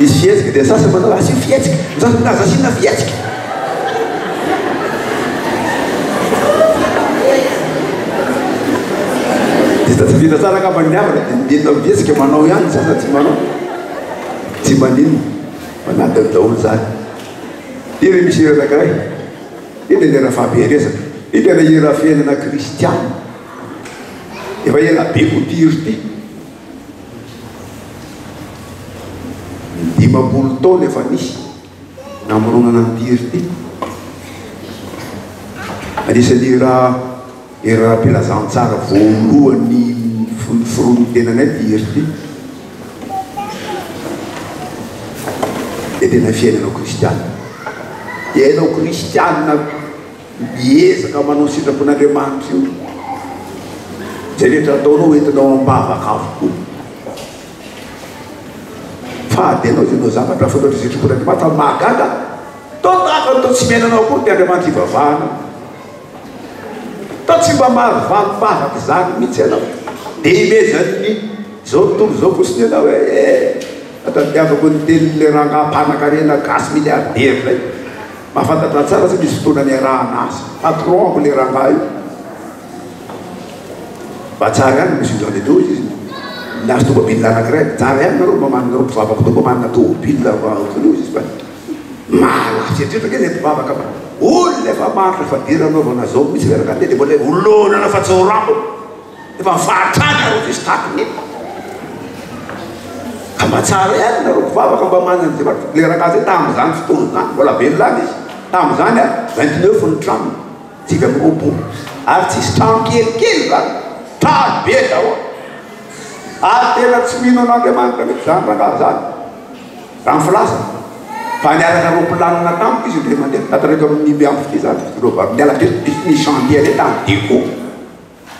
Speaker 3: misy fihetsika dia sasany manao asio fihetsika sasany minazy asiana fihetsika dia tsy vita tsara ka maniavana dia midina fihetsika manao ihany sasa tsy manao tsy manino manatany daholo zany iny misy hira anankiray iny nera fahaberesaka iny ana hira fiainana kristiana efa ela be kotiry ty 50 taona efa nisy namoronana nytiry ty anisany hira mpilazansara voalohany fironotenanay tiry ty dia tena fiainanao kristiana iainao kristiana miezaka manao sitrapon'Andriamanitra io zay rehetra ataonao entinao ambavaka avokoa fady anao zay nao zavatra fanaotra sitrapon'Andriamanitra mahagaga tao tao tsy miainanao koa ty Andriamanitra ivavahana tao tsy mba mahavavaka zany mihitsy anao dia imezany zao tontolo zao fosiny anao hoe atadiavako ny tenin'le ranga-mpanakarena gasy milliardaire zay mahafantatra tsara sy misy fotoana ny arahana azy patronko le ranga io mba tsara ihany misy zao ledozy izy nasy tomobile anankiray tsara ihany nareo mamanareo mpivavaka to manana tomobile vaokan'io izy fa malasy etritra le mpivavaka fa olona efa maritra fa diranaovana zao misy veraka te dia mbola olonana fa tsaorambo efa mifahatrany areo izy takiny ka mba tsara ihany nareo mpivavaka mba manana zay le raka zay tamin'izany fotoana zany mbola velona izy tamin'izany 29 ny trano tsika miroapolo ary tsisy trano kelikely zany trano be daholo ary tena tsy mino an'Andriamanitra mety zany raha zany raha mifilasa fa niaraka roapolanina tamiko izy le mandeha tatareko amin'ny miambo ty zany niala ny chantier le tamin'ny diko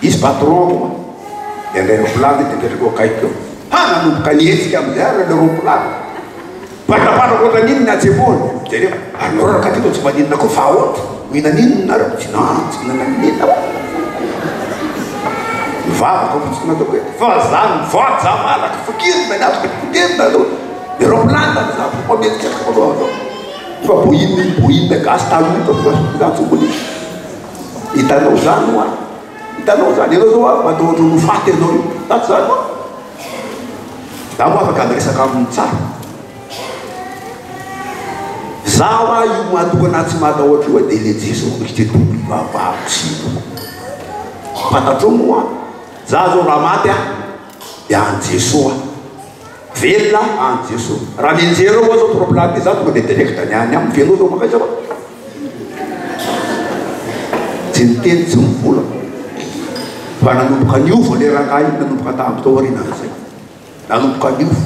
Speaker 3: izy patron koa dia ndray roapolany dia mipetraka akaikeo nanomboka nietsika amizay ary le roapolany patapatako oatra nino ny atseboany zay re anoraraka ty tsy maninona koa fa ahoatra mihinanino nareo tsy nananina mivavaka fotsiny atao hoe fa zany mivoady za malaka fakirina ny atoko fakirina aloha le roapolany mametsika fa boinina gasy talota zany tsombony hitanao zany ho any hitanao zany anao zao a matao ohatry nofaty anao io tato zany ao da mo afaka miresaka amin'ny tsara zaho a io mahatokana tsy mahatahoatra io a dia le Jesosy Kristy tompo ivavahako sito fantatro moa za zao raha maty a dia any Jesosy a velona any Jesosy raha mienjero moa zao troplany za tonga dia directa ny any amin'ny velona zao makaisa fa tsy niteny tsy mivola fa nanomboka niova le raha io nanomboka tamin'ny tao aorianan'izay nanomboka niova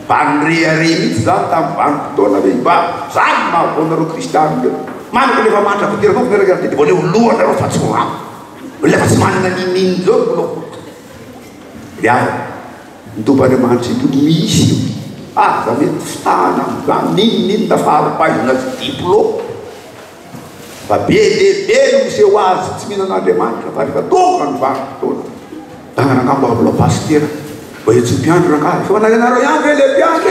Speaker 3: vanirehare mihitsy zany tamin'ny vanim-potoana hoe mba zany mahavoanareo kristiany reo manako lefa manitra vodira koa fineraka dia mbo le olohanareo fa tsy horamo lefa tsy manana nininy zao mbola ria nitombo Andriamanitra ito misy io za mety fitahana zany ninonino tafaharopaizina tsy diplôme fa be lehibe no misy ho azy tsy mihina an'Andriamanitra fa rehefa tonga ny vanim-potoana dananakamba mbola pastera mba etsy mpiandro rangahy fa mananareo ihany ve le mpiandro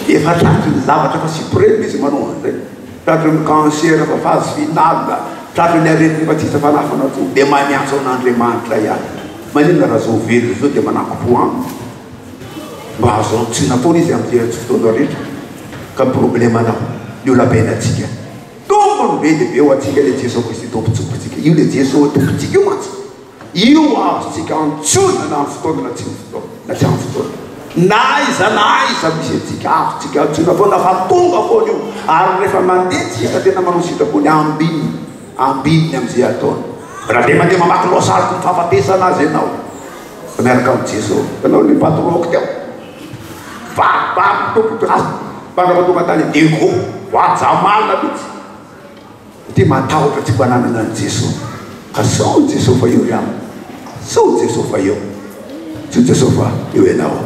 Speaker 3: efa tratry ny zavatra fa supreme izy manao an'izay tratry ny cancer fa phase finale tratry ny aretina fa tsisa fanafana to dia maniatso an'Andriamanitra ihany maninona raha zao velo zao dia manako-po aminy mba azo antsina foana izy amin'izay tsy fotoana rehetra ka problème anao ny olabainantsika tombony be dia be ho atsika le Jesosy Kristy tompontsika io le Jesosy tompontsika io mantsy io azotsika antsonana amin'ny fotoana na tsy fotoana na tsy amin'ny fotoana na iza misy atsika azotsika antsona foana fa tonga foana io ary rehefa mandeha tsika tena manao sitrapony ambininy amin'izay ataony raha le mandeha mamaky loasariko ny fahafatesana azy ianao fa miaraka amin'ny Jesosy ianao ny patronko teo vatompo azy mpandrapatonga tany dego hoajamalina mihitsy ty matahotra tsy mbananana ny Jesosy ka sao Jesosy fa eo ihany sao Jesosy fa eo tsy Jesosy fa eo ianao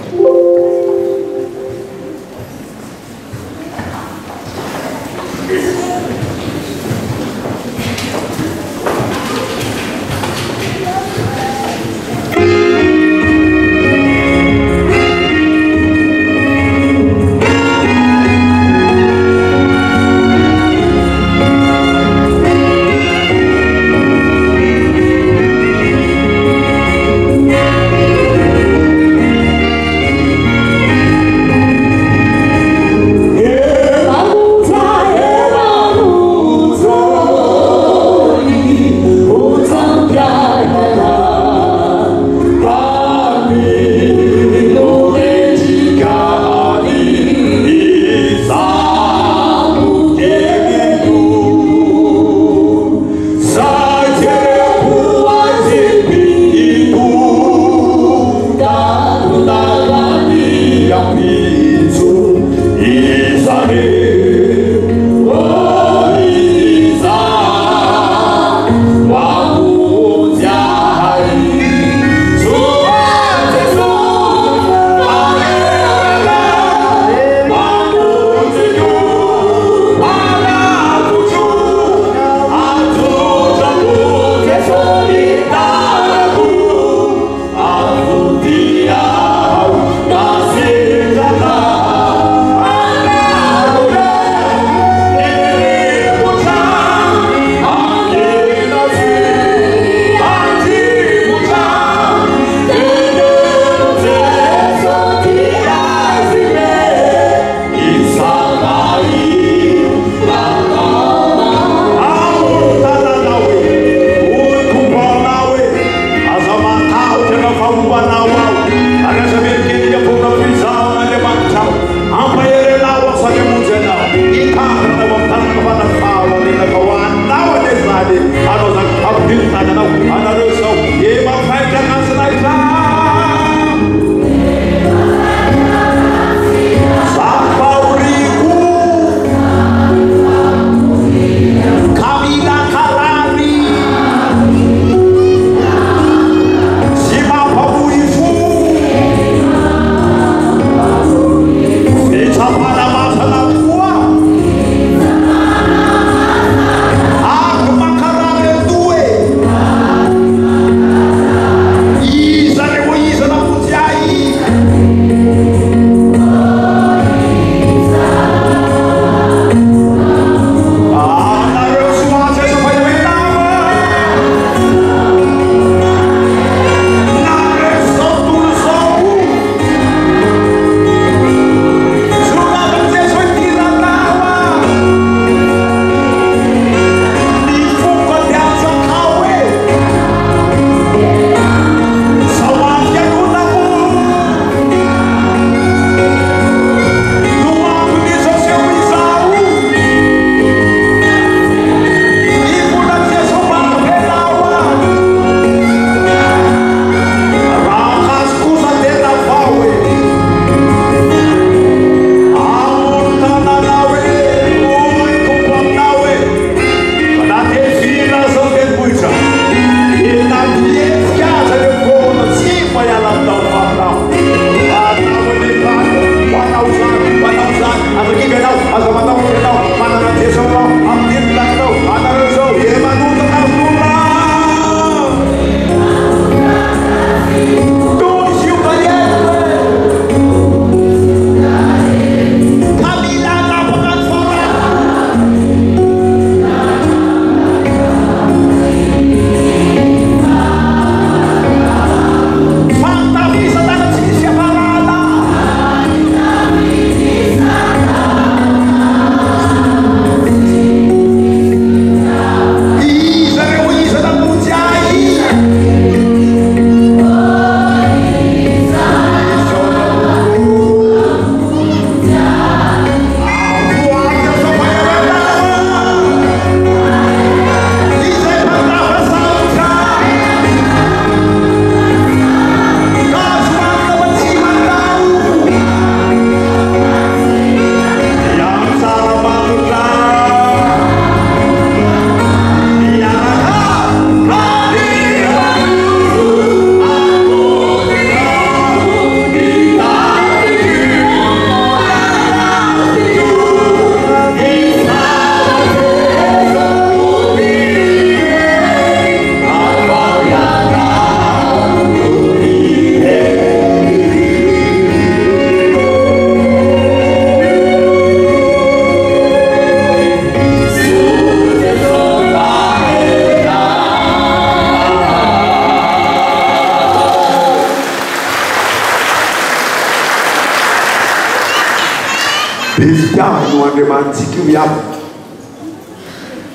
Speaker 3: fitiavana no Andriamanitsika io ihany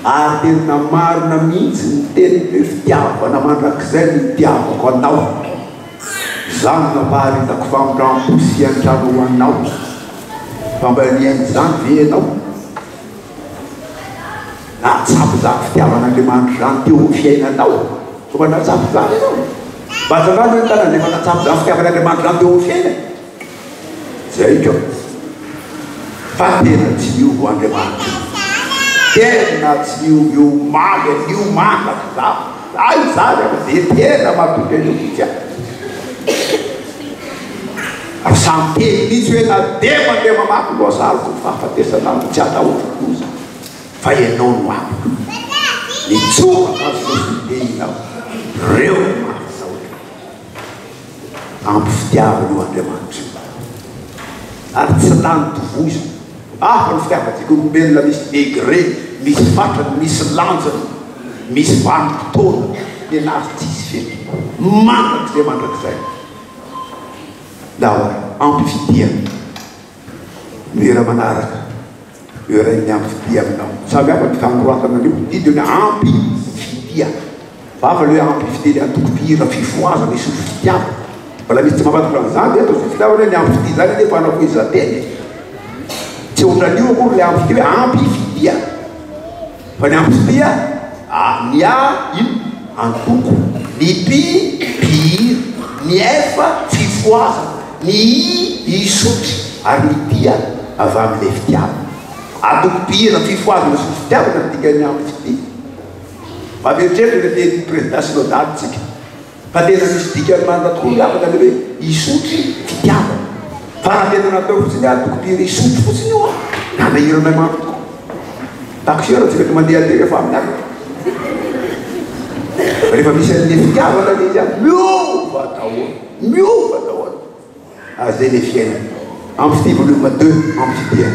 Speaker 3: ary tena marina mihitsy ny teny hoe fitiavana mandrakizay ny itiavako anao zany nampaharitako famindrampo sy an-trano ho anao fa mba niainy zany ve anao natsapy zany fitiavan'Andriamanitra zany teo amin'ny fiainanao soka natsapy zany anao bazangano hoe tana nefa natsapy zany fitiavan'Andriamanitra zany teo amin'ny fiainany zay keo fa tena tsy miova Andriamanitra tena tsy miomana miomanaky za ay zany aby de tena mahatonga io fitsia ary samy teny mihitsy hoe na de mandeha mamaky loasariko fahafatesana tsy atahotrikoza fa ianao no amiko nitsokaka azodehinao reo mahasaotra ampy fitiavana io Andriamanitra ary tsy lany tovoza fa ny fitiavantsika olombelona misy degré misy fatrany misy lanjany misy vanim-potoana nenazy tsisy fety mandraky zay mandrakizay da ampy fitiavana mera manaraka eo rainy ampy fitiavanao samy hafa ny fangoroatanan'io didiny ampy fitia fa afa le hoe ampy fiteny atokopira fifoazana misy fitiavana mbola misy tsy mampatokana zany eto zay fitiavana hoe ny ampy fitia zany nefa anao koa izateny tsy ohatran'io akory le ampy fitia hoe ampy fitia fa ny ampy fitia ny a ino antoko ny pi pir ny efa fifoazana ny isotry ary ny tia avy amin'le fitiavana atokopira fifoazana sy fitiavana dikany ampy fitia maveritretra le teny président synodale tsika fa tena misy dikany manda tokoa afaka le hoe isotry fitiavana fa raha tena natao fotsiny atokopira isotry fotsiny io nanahirana maro tokoa taxeur tsy mety mandeha te rehefa amin'ny alina rehefa misy an'le fitiavana le izy a miova daholo azay le fiainana ampy fitia volume 2 ampy fitia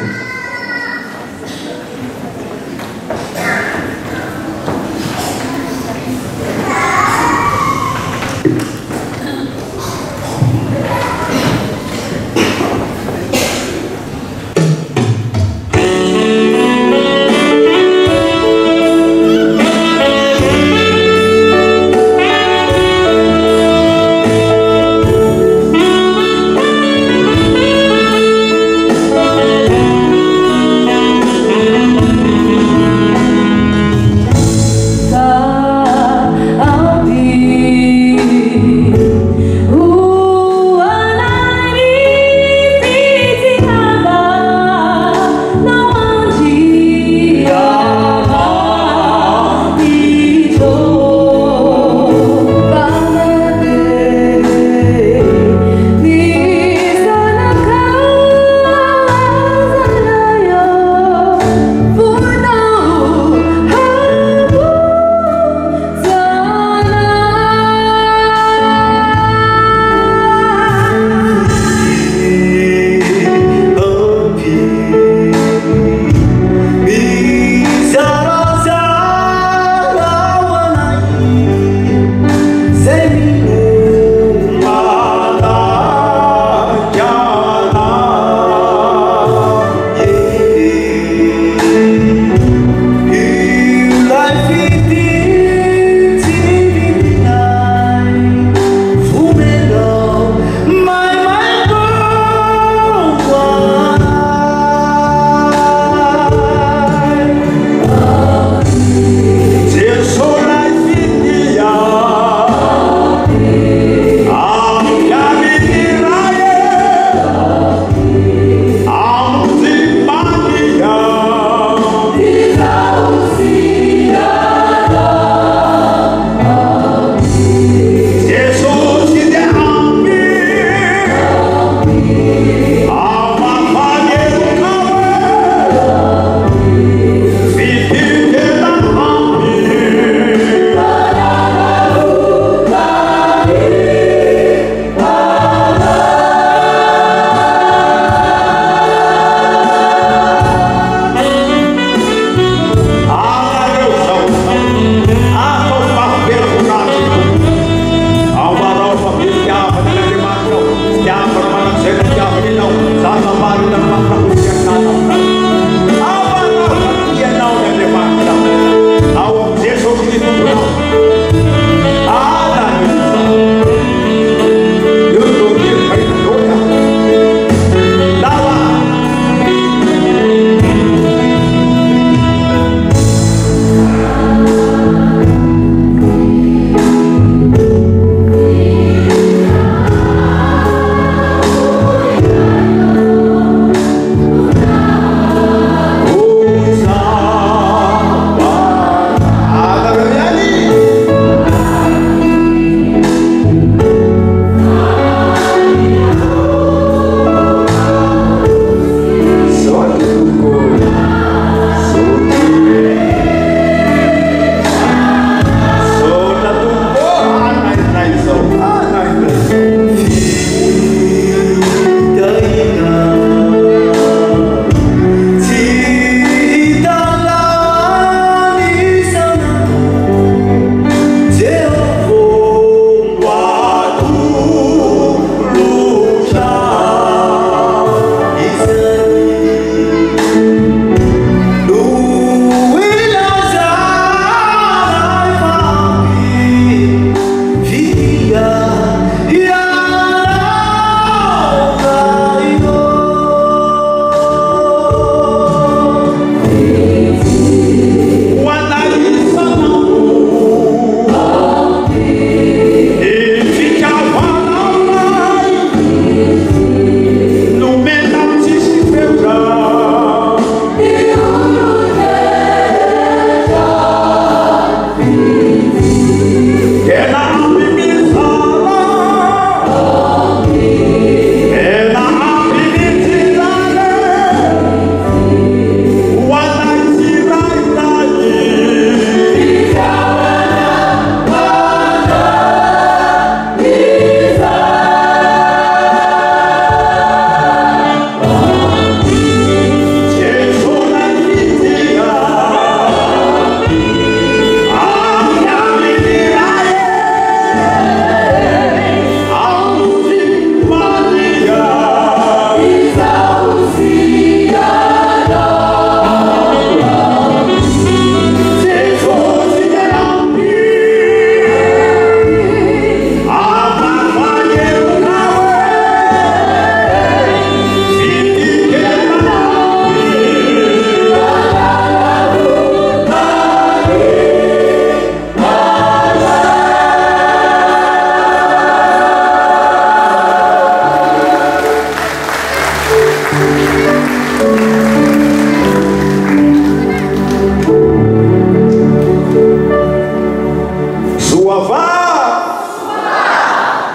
Speaker 3: Soava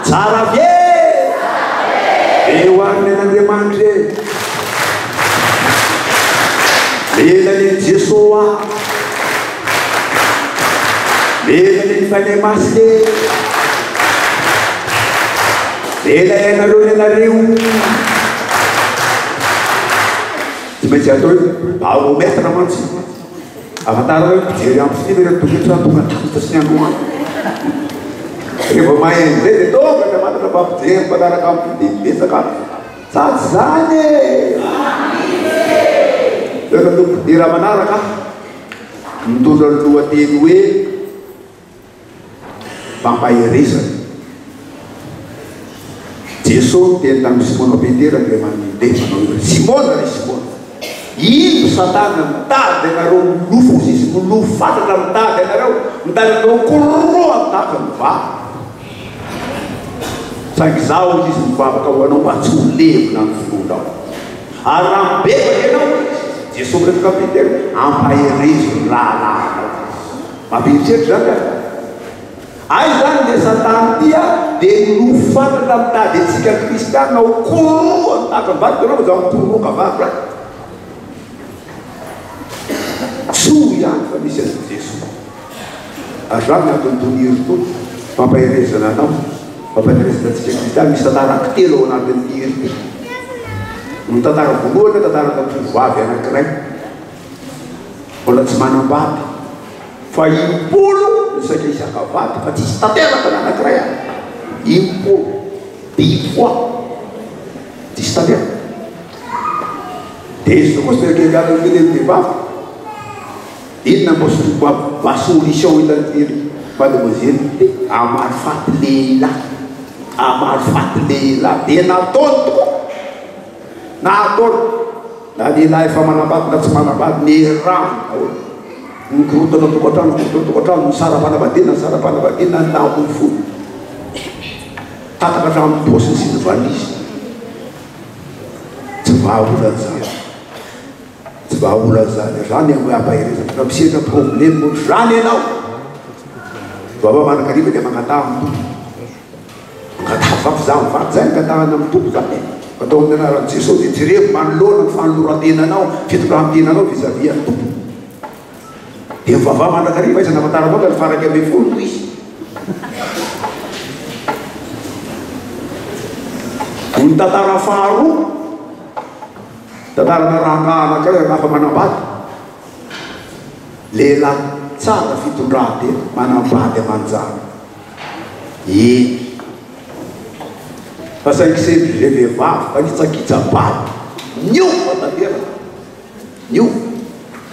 Speaker 3: tsara ve eo amin'Andriamanitra lelan'ny Jesosy lelan'ny fanay masy lela ianareo ianareo tsy maintsy atao hoe barometra mantsy afatara hoe mijery amin'ny fiteny reto toketra tonga tata sy ny androany rehefa mahay zay dia tonga dia manana mampijery mpanaraka amin'ny betsaka satsy zany dia raha manaraka mitondra ny lohateny hoe fampaherezana Jesosy teny tamin'ny Simona Petera dia mandeha Simona ry Simona ino Satana mitady ianareo milofo izy milofo fatatra mitady ianareo mitady atao koroa mitaka mivava saingy izao izy mivavaka ho anao mba tsy ho levona ny fonao ary raha mibebaka ianao Jesosy resaka Petera ampaherezony rahalahynao mampiritreritra zany ay zany le Satana tia dia milofo fatatra mitady antsika kristiana ho koroa mitaka mivava tanao fa zaho mitoroka vava tsoa ihany fa misy azy Jesosy ary zany natontoniro to mampaherezana anao mampaherezana antsika kristiana misy tantara telo ao anatin'ny hery ty ny tantara voalohany tantara tovovavy anankiray mbola tsy manambady fa impolo isaky isakavady fa tsisy tanteraka nanankiray any impolo 10 fois tsisy tanteraka dia izy koa sy rekegana vehivavy inona mba solution hitantery mademoiselle amarifaty lehilahy amarifaty lehilahy dia nataony tokoa nataony na lehilahy efa manambady na tsy manambady nerana mikorotana tokantrano misara-panavadina sara-panavadina nabony folo tataka hatramin'ny posiny sy ny valisy tsy vahaolany zany tsy vahaolany zany zany hoe ampaherezana nampisehatra problème zany ianao vava manakariva dia magnataha amin'ny tompo magnataha vavy za mivaty zay ngatahana amin'ny tompo zany atao amin'ny anaran'i Jesosy dia jereko manoloana ny fanoloran-tenanao fitondran-tenanao vis-à-vis amin'ny tompo dia vava manakariva izy nafatarana ka ny faraky amin'ny folo no izy ny tantara faharoa tantarana raha anankiray nafa manambady lehilahy tsara fitondran-tena manambady amanjany fa saingy sendry le vehivavy fa nitsakitsabady niova tanteraka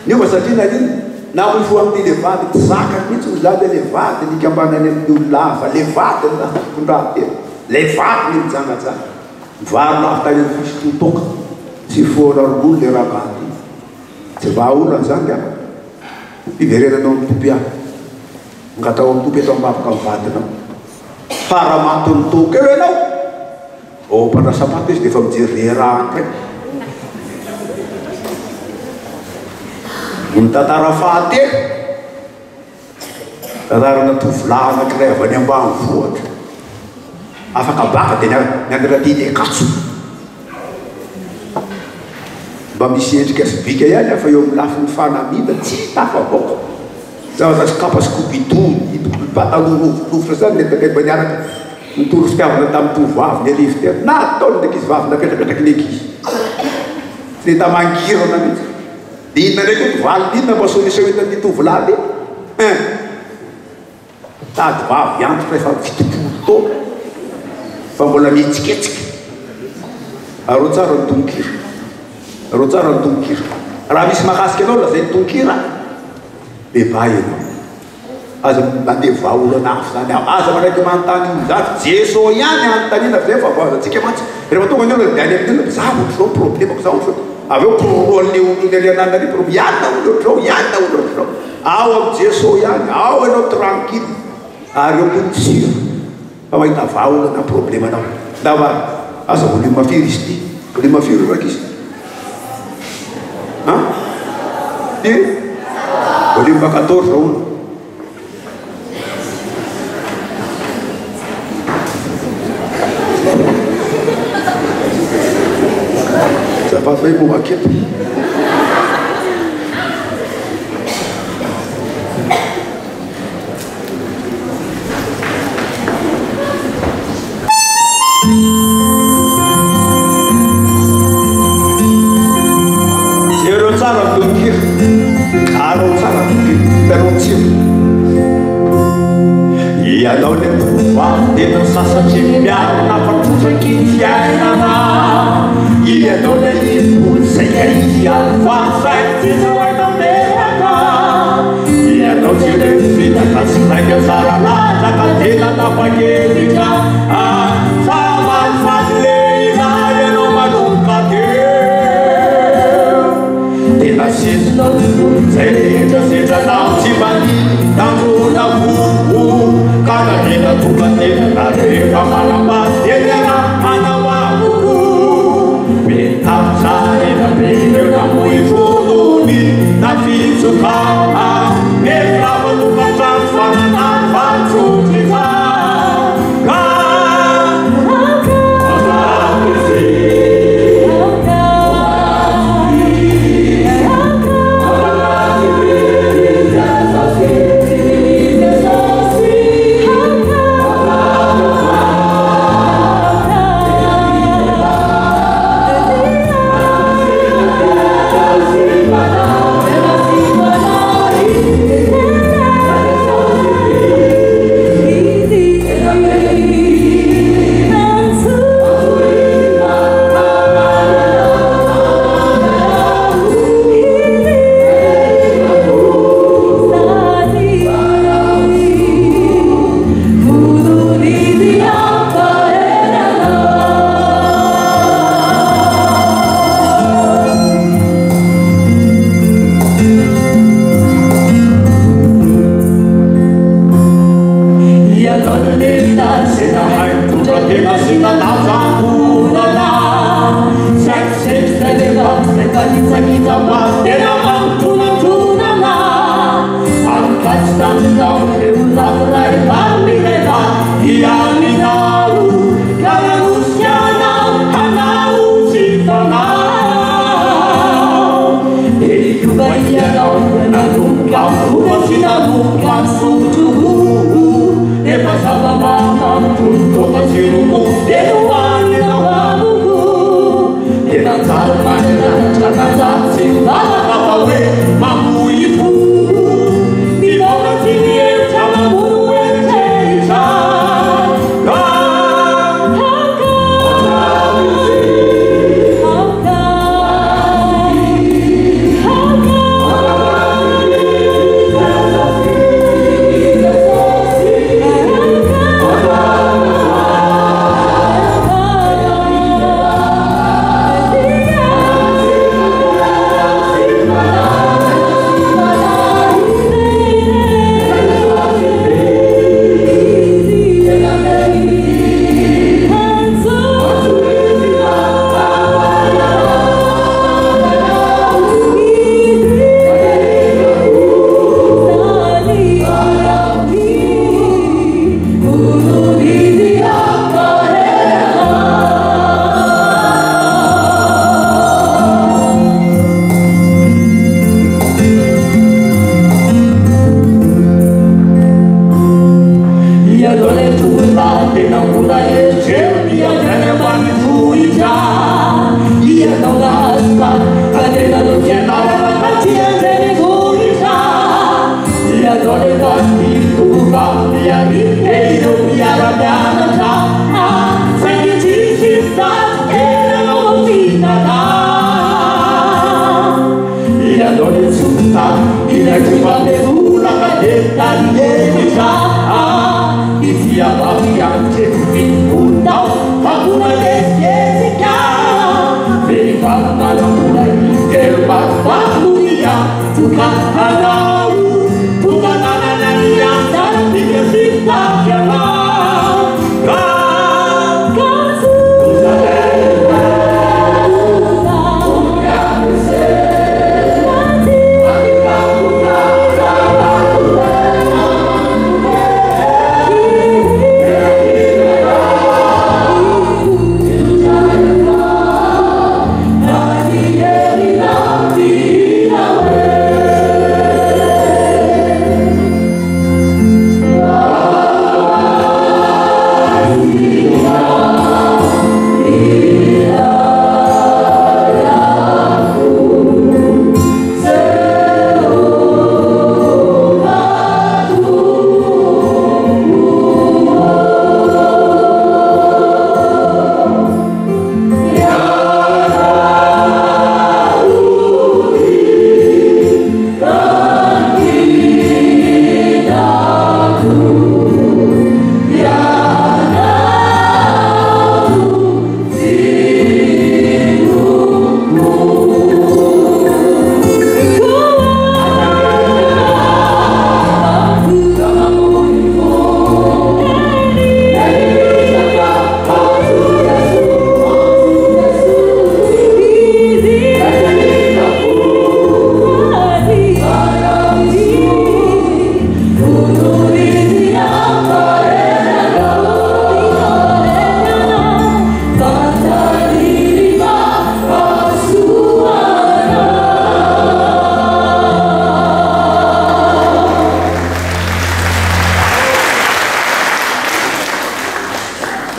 Speaker 3: niova satria na iny na mifo amin'ny le vady tsy zakany mihitsy ho zany le vady nikambanany amin'ny olona fa le vady na fitondran-tena le vady ny mijanajana mivary lafitany amin'ny fisototoka tsy foana roolo le raha vady tsy vahaolana zany ka iverenanao amin'ny tompy ahy ngatao amin'ny tompy eto ambavaka amin'ny vadinao paramaton'ny toka eo ianao o mpandrasapato izy dia efa mijery le raha ankiray ny tantara fahatelo tantarana tovolahy anankiray avy any ambanivohitra afaka baka dia niandratiany akatso mba misy endrika sibika ihany fa eo amin'ny lafiny fanamina tsy tafavaoka zavatra sy kapa skobidony pataloha rovitra zany leba niaraka nitoro fitiavana tamin'ny tovavy ny arivo tena na ataony ndraiky izy vavy napetrapetraky ny ekizy tsy neta mangirana mihitsy dia inona ndraiky tovalo inona mba solution hitan'ny tovolahy le tady vavy antitra efa fitopolo taona fa mbola mihetsiketsika arô tsara ny tonkira arô tsara ny tonkira raha misy mahakasika anao lazay ny tonkira bebay anao aza mandeha vahaolana afo zany aho aza manaiky manontany zany Jesosy ihany anontaniana zay fa voazantsika mantsy rehefa tonga ny olona diany amin'ny za ohatr'izao problème za ohatr'izao avy eo koroan'le olona alianana ny problème ianona olo ohatr'izao ianona olo ohatr'izao ao amin'ny Jesosy ihany ao ianao tranquille ary eo kontsiro fa mahita vahaolana problème anao ndava aza volume mafiry izy ty volume mafiry raiky izy volume 14 olo vai momaketo zero tsara donkir aro tsara donkir perontsim ianao le va tena sasatry miarina fatotsaky fiainana ianao le olo zay aizy afasaitsyzoainao meraka ianao tsy le fitaka sy naika tsara latraka tena nafakelika famafaly le inay ianao manoka teo tena sisinao zay rehetrasetranao tsy mani tamona voo kanahena tobatena na rehefa manambatenena anao amoko metapsarena beirena moy volony na fitsoka mefravatokatran fanana fatsotry fa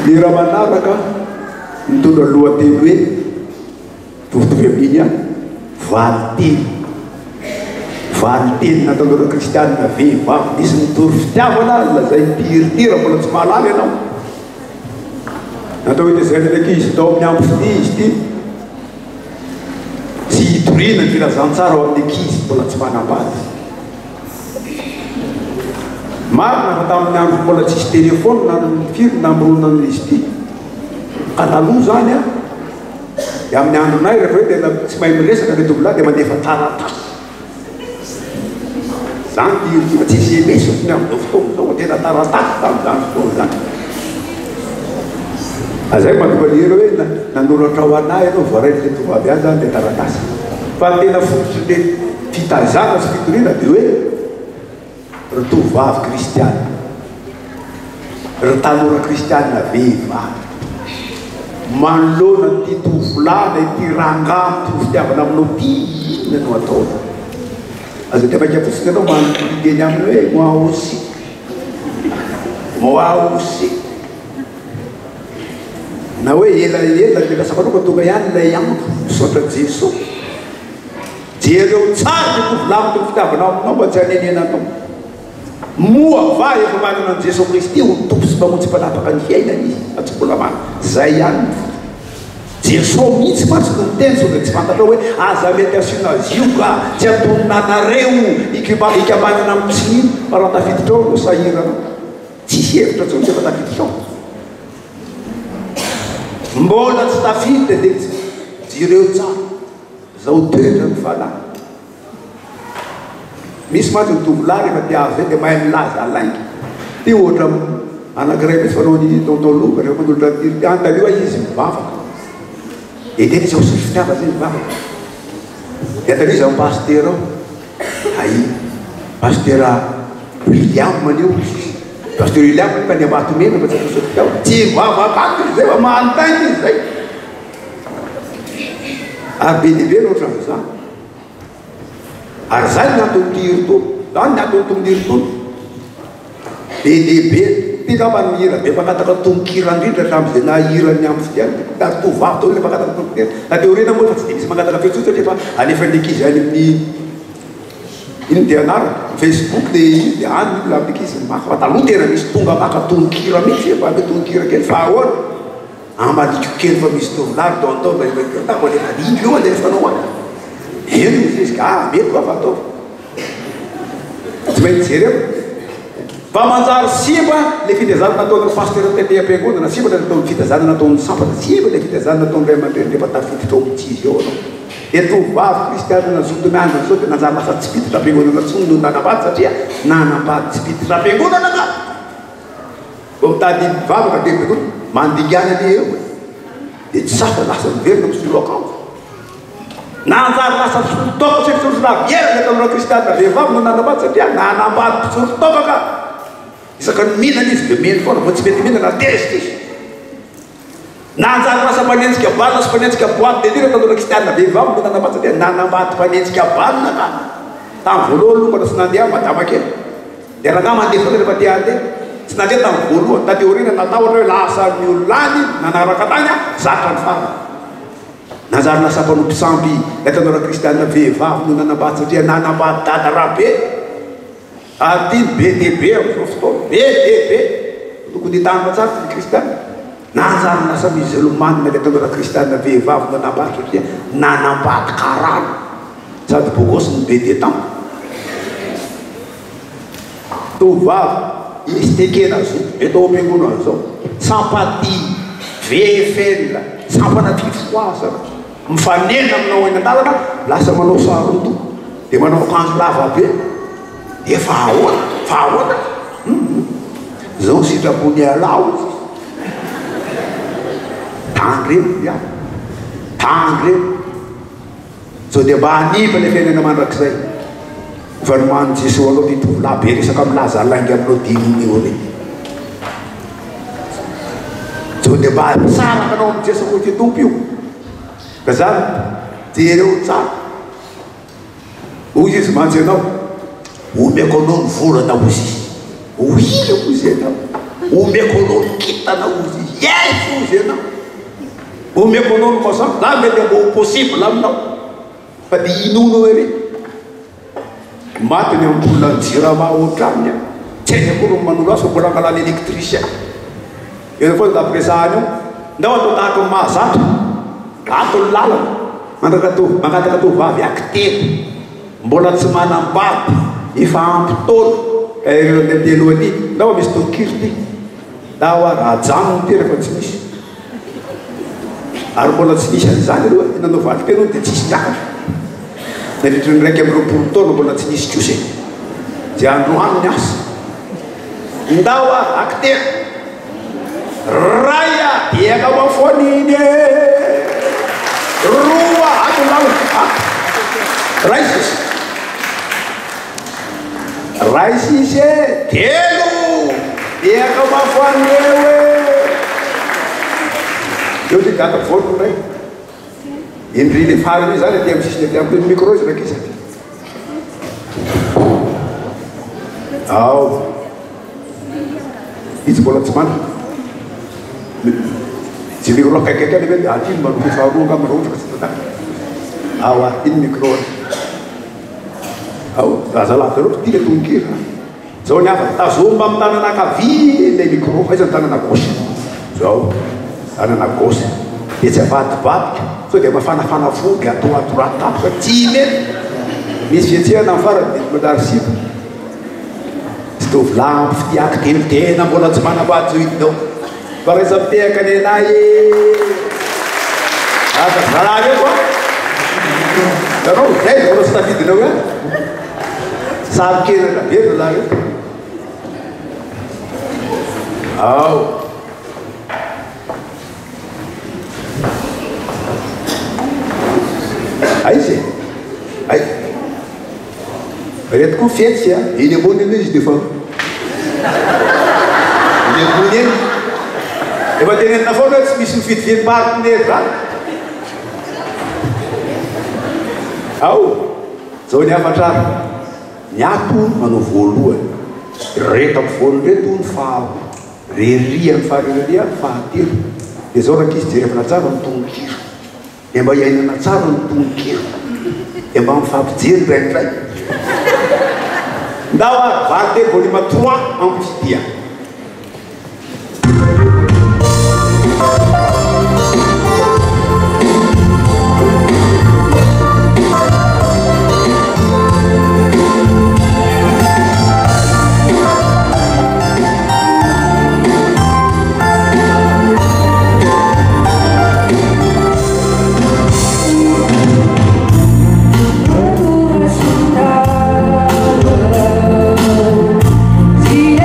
Speaker 3: Ny raha manaraka mitondra lohateny hoe tovitovy amin'iny a valiteny nataon'ireo kristianina vehivavy nisy mitory fitiavana lazay mpihiritira mbola tsy mahalala ianao natao hoe zay ndraiky izy tao amin'ny ambo fity izy ty tsy hitorina ny filazantsara ao amin'ny ankizy mbola tsy manambady marina fa tamin'ny andro mbola tsisy telefôny na firy namoronana izy ty ka naloha zany a amin'ny andronay rehefa hoe tena tsy mahay miresaka le tovolahy dia mandefa taratasy zany fa tsy SMS ny amin'izao fotoana zao tena taratasy tamin'izany fotoana zany azay mampifaliro hoe nanoratra ho anay ianao voarainy le tovavy azy zany le taratasy fa tena fototry le fitazana sy fitoriana dia hoe ry tovavy kristiana ry tanora kristiana vehivavy manolona ty tovolana ty rangamy ty fitiavana aminao ty inona no atao azo tefaka fotsiny anao manoteny aminy hoe moaosy na hoe elaela milasafanao ka tonga ihany lay andro misaotra Jesosy jereo tsara ty tovolana ty fitiavana aminao mba tsy hanenenanao moa va efa manana an Jesosy Kristy ho tompo sy mamontsy mpanapaka ny fiainany izy atsimbola mana zay ihany Jesosy mihitsy matsy no miteny so tsy fantatrao hoe aza mety asiana zio ka tsy atononanareo ikamanana amin'ny tsinino fa raha tafititrao no sahirana tsisy hevitra tsony tsy efa tafititrao mbola tsy tafity dia jireo tsara zao toetra ny fanahy misy matsy tovolahy rehefa ti avy zay dia mahay milaza alaingy ty ohatra anankiray misy fanao ny tontoloba rehefa mandolitra ty antalio izy mivavaka tena izy ao sy fitiava zay mivavaka dia antalio izy amin'ny pasteur ao ay pasteur William manio pasteur William fa ny amatomena fa tsy atao fitiava tsy mivavaka zay fa mahanotainy izy zay ary be dehibe loatra zany ary zay natonytirito zany natonytomdiritono be dehibe ty ka manihira be mpakataka tonkira indrindra hatramin'izay nahirany amin'ny fitiany tovavy tao le mpakataka tonkira na dia orena moa fa tsy dia misy makataka fetsotsa rehefa anefa ndekizy any amin'ny iny dia anaraka Facebook dia iny dia any la ndekizy maka fa taloha tena misy tonga maka tonkira mihitsy efa ame tonkira kely fa ahoana amaliko kely fa misy tovolahy taotao taako alefa lindo eo alefa anao any eno izy ka mety fa fatao tsy maintsy jereo fa manjary simba le fitezana nataony pasteur tete am-piangonana simba le nataony fitezana nataony sampana simba le fitezana nataony ray aman-dreny rehefa tafiditra ao amin'tsizy eo anao dia tovavy kristiana nazotomiandro zao dia nanjary lasa tsy pititra am-piangonana tsony no nanambady satria nanambady tsy pititra am-piangonana ka vo mitady mivavaka dia am-piangonana mandingana le eo dia tsy safa lasa miverina misoloaka ao nanjary lasa pisorotoko sy pisorotona viera le ataonao kristiana vehivavy no nanambady satria nanambady pisorotoko ka isaka ny mihinana izy dia miheny foana vo tsy mety mihinana tezitra izy nanjary lasa mpanenjika balina sy mpanenjika boaty de lira ataonao kristiana vehivavy no nanambady satria nanambady mpanenjika balina ka tamin'ny voalohany lombana sy nandeha madama kely dia raha nga mandefa rehefa te andeha tsy nandeha tamin'ny voalohany ta teorina natahotra hoe lasa ny ololany nanaraka tany a zatra ny farana nanjary lasa mpanompo sampy ataonao raha kristiana vehivavy no nanambady satria nanambady dada rahabe ary ty be dehibe amin'izao fotoana be dehibe tokony hitanina tsara ty kristiana nanjary lasa musulmane le ataonao raha kristiana vehivavy no nanambady satria nanambady karana sady bokosy ny be de temps tovavy izy tekena zo etao am-piangonana zao sampaty VFL sampana tifoasa mifanena aminao eny an-dalana lasa manao saroto dia manao akanjo lava be dia fa ahoana zao sitrapony alao tandremo sao dia mba haniva le fiainana mandrakizay fa nomano Jesosy anao ty tovolahy be resaka milaza alaingy aminao dininy eo reny sao dia mba tsara anao amin'ny Jesosy ty tompo io ka zany jereo tsara ozy izy mantsy anao omeko anao ny volana ozy ohiako izy anao omeko anao kitana ozy yes ozy ianao omeko anao mosa na mety mbo possible aminao fa di inono ery matiny ambolona jirama ohatraminy tsy hainy akory manolo azy fa mbola angalana électricien eo foa d'après ça io ndao atao tahaka ny mahazatra atony lalana mangataka tovavy akitely mbola tsy manambady efa ampitaolo ireo tetelohany ndao misy tokirty ndao raha janony ty rehefa tsy misy ary mbola tsy misy an'izany aloha nanao vadika anao dia tsisy miakatra nandritry ny raiky amin'ny roapolo taona mbola tsy nisy kose zay androany ny asa ndao akitely raya diaka mafoniny roa atolao ray sisy ray sisy telo diaka mafoniny eo ty gata vono ray indriny fariny zany aty amin'ny sisiny aty amin'ny micro izy raiky izy aty ao izy mbola tsy mana tsy micro akaikaiky any mety atiny manoko faharoa nga manaotra ka tsy tataka ao iny micro ao azalahy dareo tika tonkira zao ny hafa tazomba amin'ny tanana akavy lay micro fa izy ny tanana gauche zao tanana gauche dia tsy avadibadika so dia mafanafana vody atao atoratatoka tsy mety misy fiatsehana amin'ny farany dia manary siva tsy tovy lampy fitiaky telotena mbola tsy manabady zao hidinao fa resa mitehaka ny anay zaraha eo koa anao zay mbola tsy tafidinao e samy kerana be no lahy io ao aizy ay reto koa fetsy a eny ambony eny izy defa eny ambony eny efa tenenina foana tsy misy mifidividy partenaire zany ao zao ny afatrary ny ato manao voalohany reto amin'ny voalohany reto ny faha reriany fahareria fahatelo dia zao raky izy jerefana tsara ny tononkiro dia mba hiainana tsara ny tononkiro dia mba mifampijery raikiray ndao a varite volume 3 ampidia
Speaker 4: Si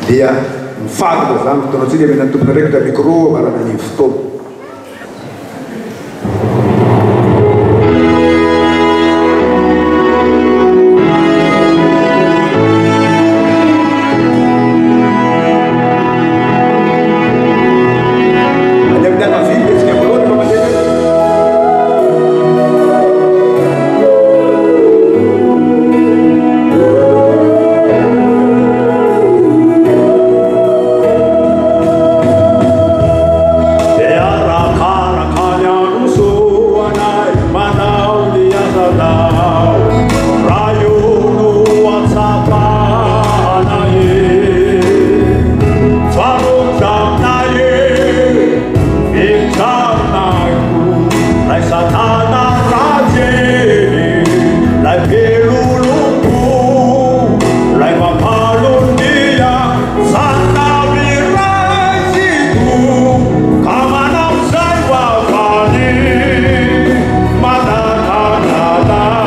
Speaker 3: dia mfano zangu tunazidi menatupereka mikro mara na mfuto
Speaker 4: Madana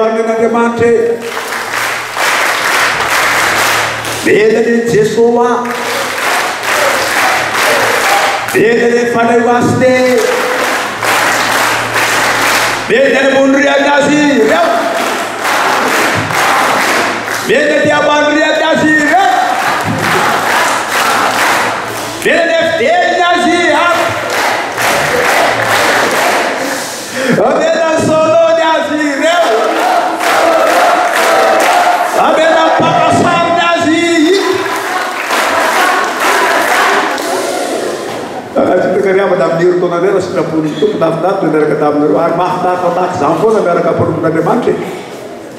Speaker 3: Andriamanitra vedany Jesova vedany fanayvasine vedany mondrianazy reo vedany amandrianazy reo vedany fidelynazy vedany solony azy reo vedany mpakasarinazy Kariama dalam tona dera sitrapony tompo nafinaritra miaraka taminareo ary mahafinaritra tahaka izany foana miaraka amparomon'Andriamanitra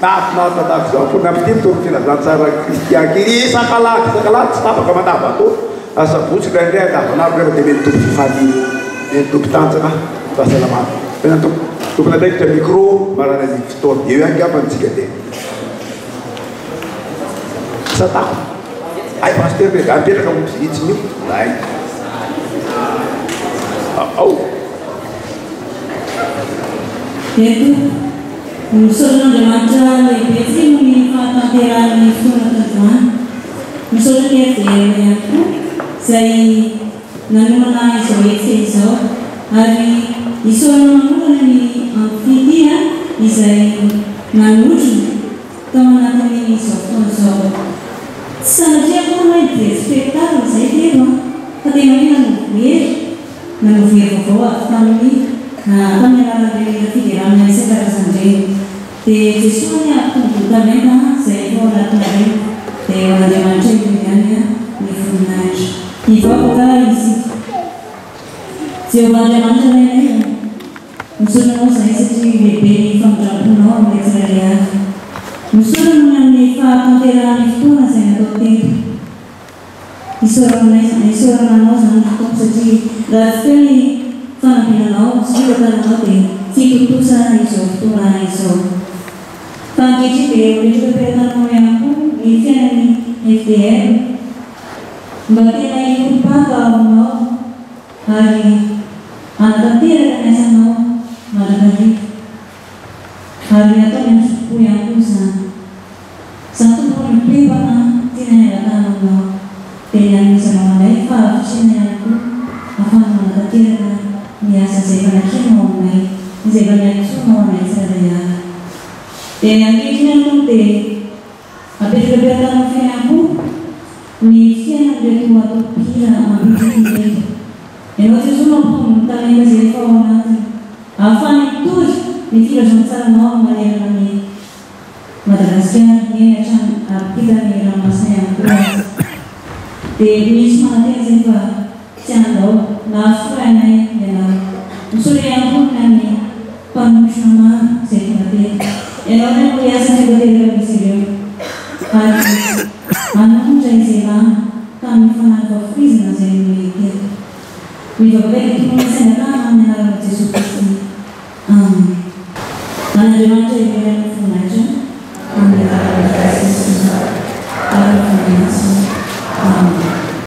Speaker 3: mahafinaritra tahaka izany foana amin'ny dimy toro filazantsara kristian isakalaky tsy tapaka manava atao asabotsy indraindray andavanandro rehefa dia mety tompo fifaliana mety tompo tanjana fahasalamana tena tompona andraikitra micro marana ny fotoana eo ihany gambantsika dia satako ay paster be apetraka mitsiny io ay
Speaker 4: Yaitu musuh Andriamanitra lehibe ny fanatanterahana ny fotoana musuh keverenako izay nanomana izao etsy izao ary isorana manokana ny amfidia izay nanotrona tao anatin'ny izao fotoana izao tsy sanatria koa hoe dia spectacle izay tena fa tena hoe nanovery vaovao avy tamin'ny tamin'ny alalan'ireo fiderana isan-karazan'ireny dia Jesosy ampitobotamena izay efa ao anatin'ireny dia ao Andriamanitra ihany ny voninahitra hivaovaka izy Jehovah Andriamanitra ilay misorana izay satria lehibe ny famindramponao amin'ny tsirairay avy misorana amin'ny fahatanterahany fotoana izay natao tempo isorananao zany fotoana satria raha tsy teo ny fanampiananao sy fitananao dia tsy totosa izao fotoana izao fa ankehitriny dia rehetrapetanao ihany koa ny fiainany FDR mba tena hipompaka ao aminao ary anatanteraka ny asanao mandrakariva ary atao miansopo ihany koa izany tompony mipepana tiana hialatana aminao dia anisanao aminay fa avitrina ihany koa ahafahana manakateraka ny asa izay fanakrinao aminay izay faniatsonao aminay tsirairay avy dia ankehitriny ihany koa dia apetrakapetrakanao fiaina koa ny fiainan'ireto atopira ambidin'ireto ianao Jesosy mampitombo talenta izay efa ao anatiny ahafahany mitory ny filazantsaranao manerana ny Madagasikara ny hatrany ny ranomasina ihany koa dia misy manatena izay fa tsy andao na aforainay ianao misolo ihany koa ny mpanosona maro izay tongatena ianao ny moriasa tegateraka misy ireo ary anamontra izay lana tamin'ny fanavafizina izay mietera mivavaka tomonisy andatana amin'ny anaran'i Jesosy Kristy. Amen. Andriamanitra iveren'ny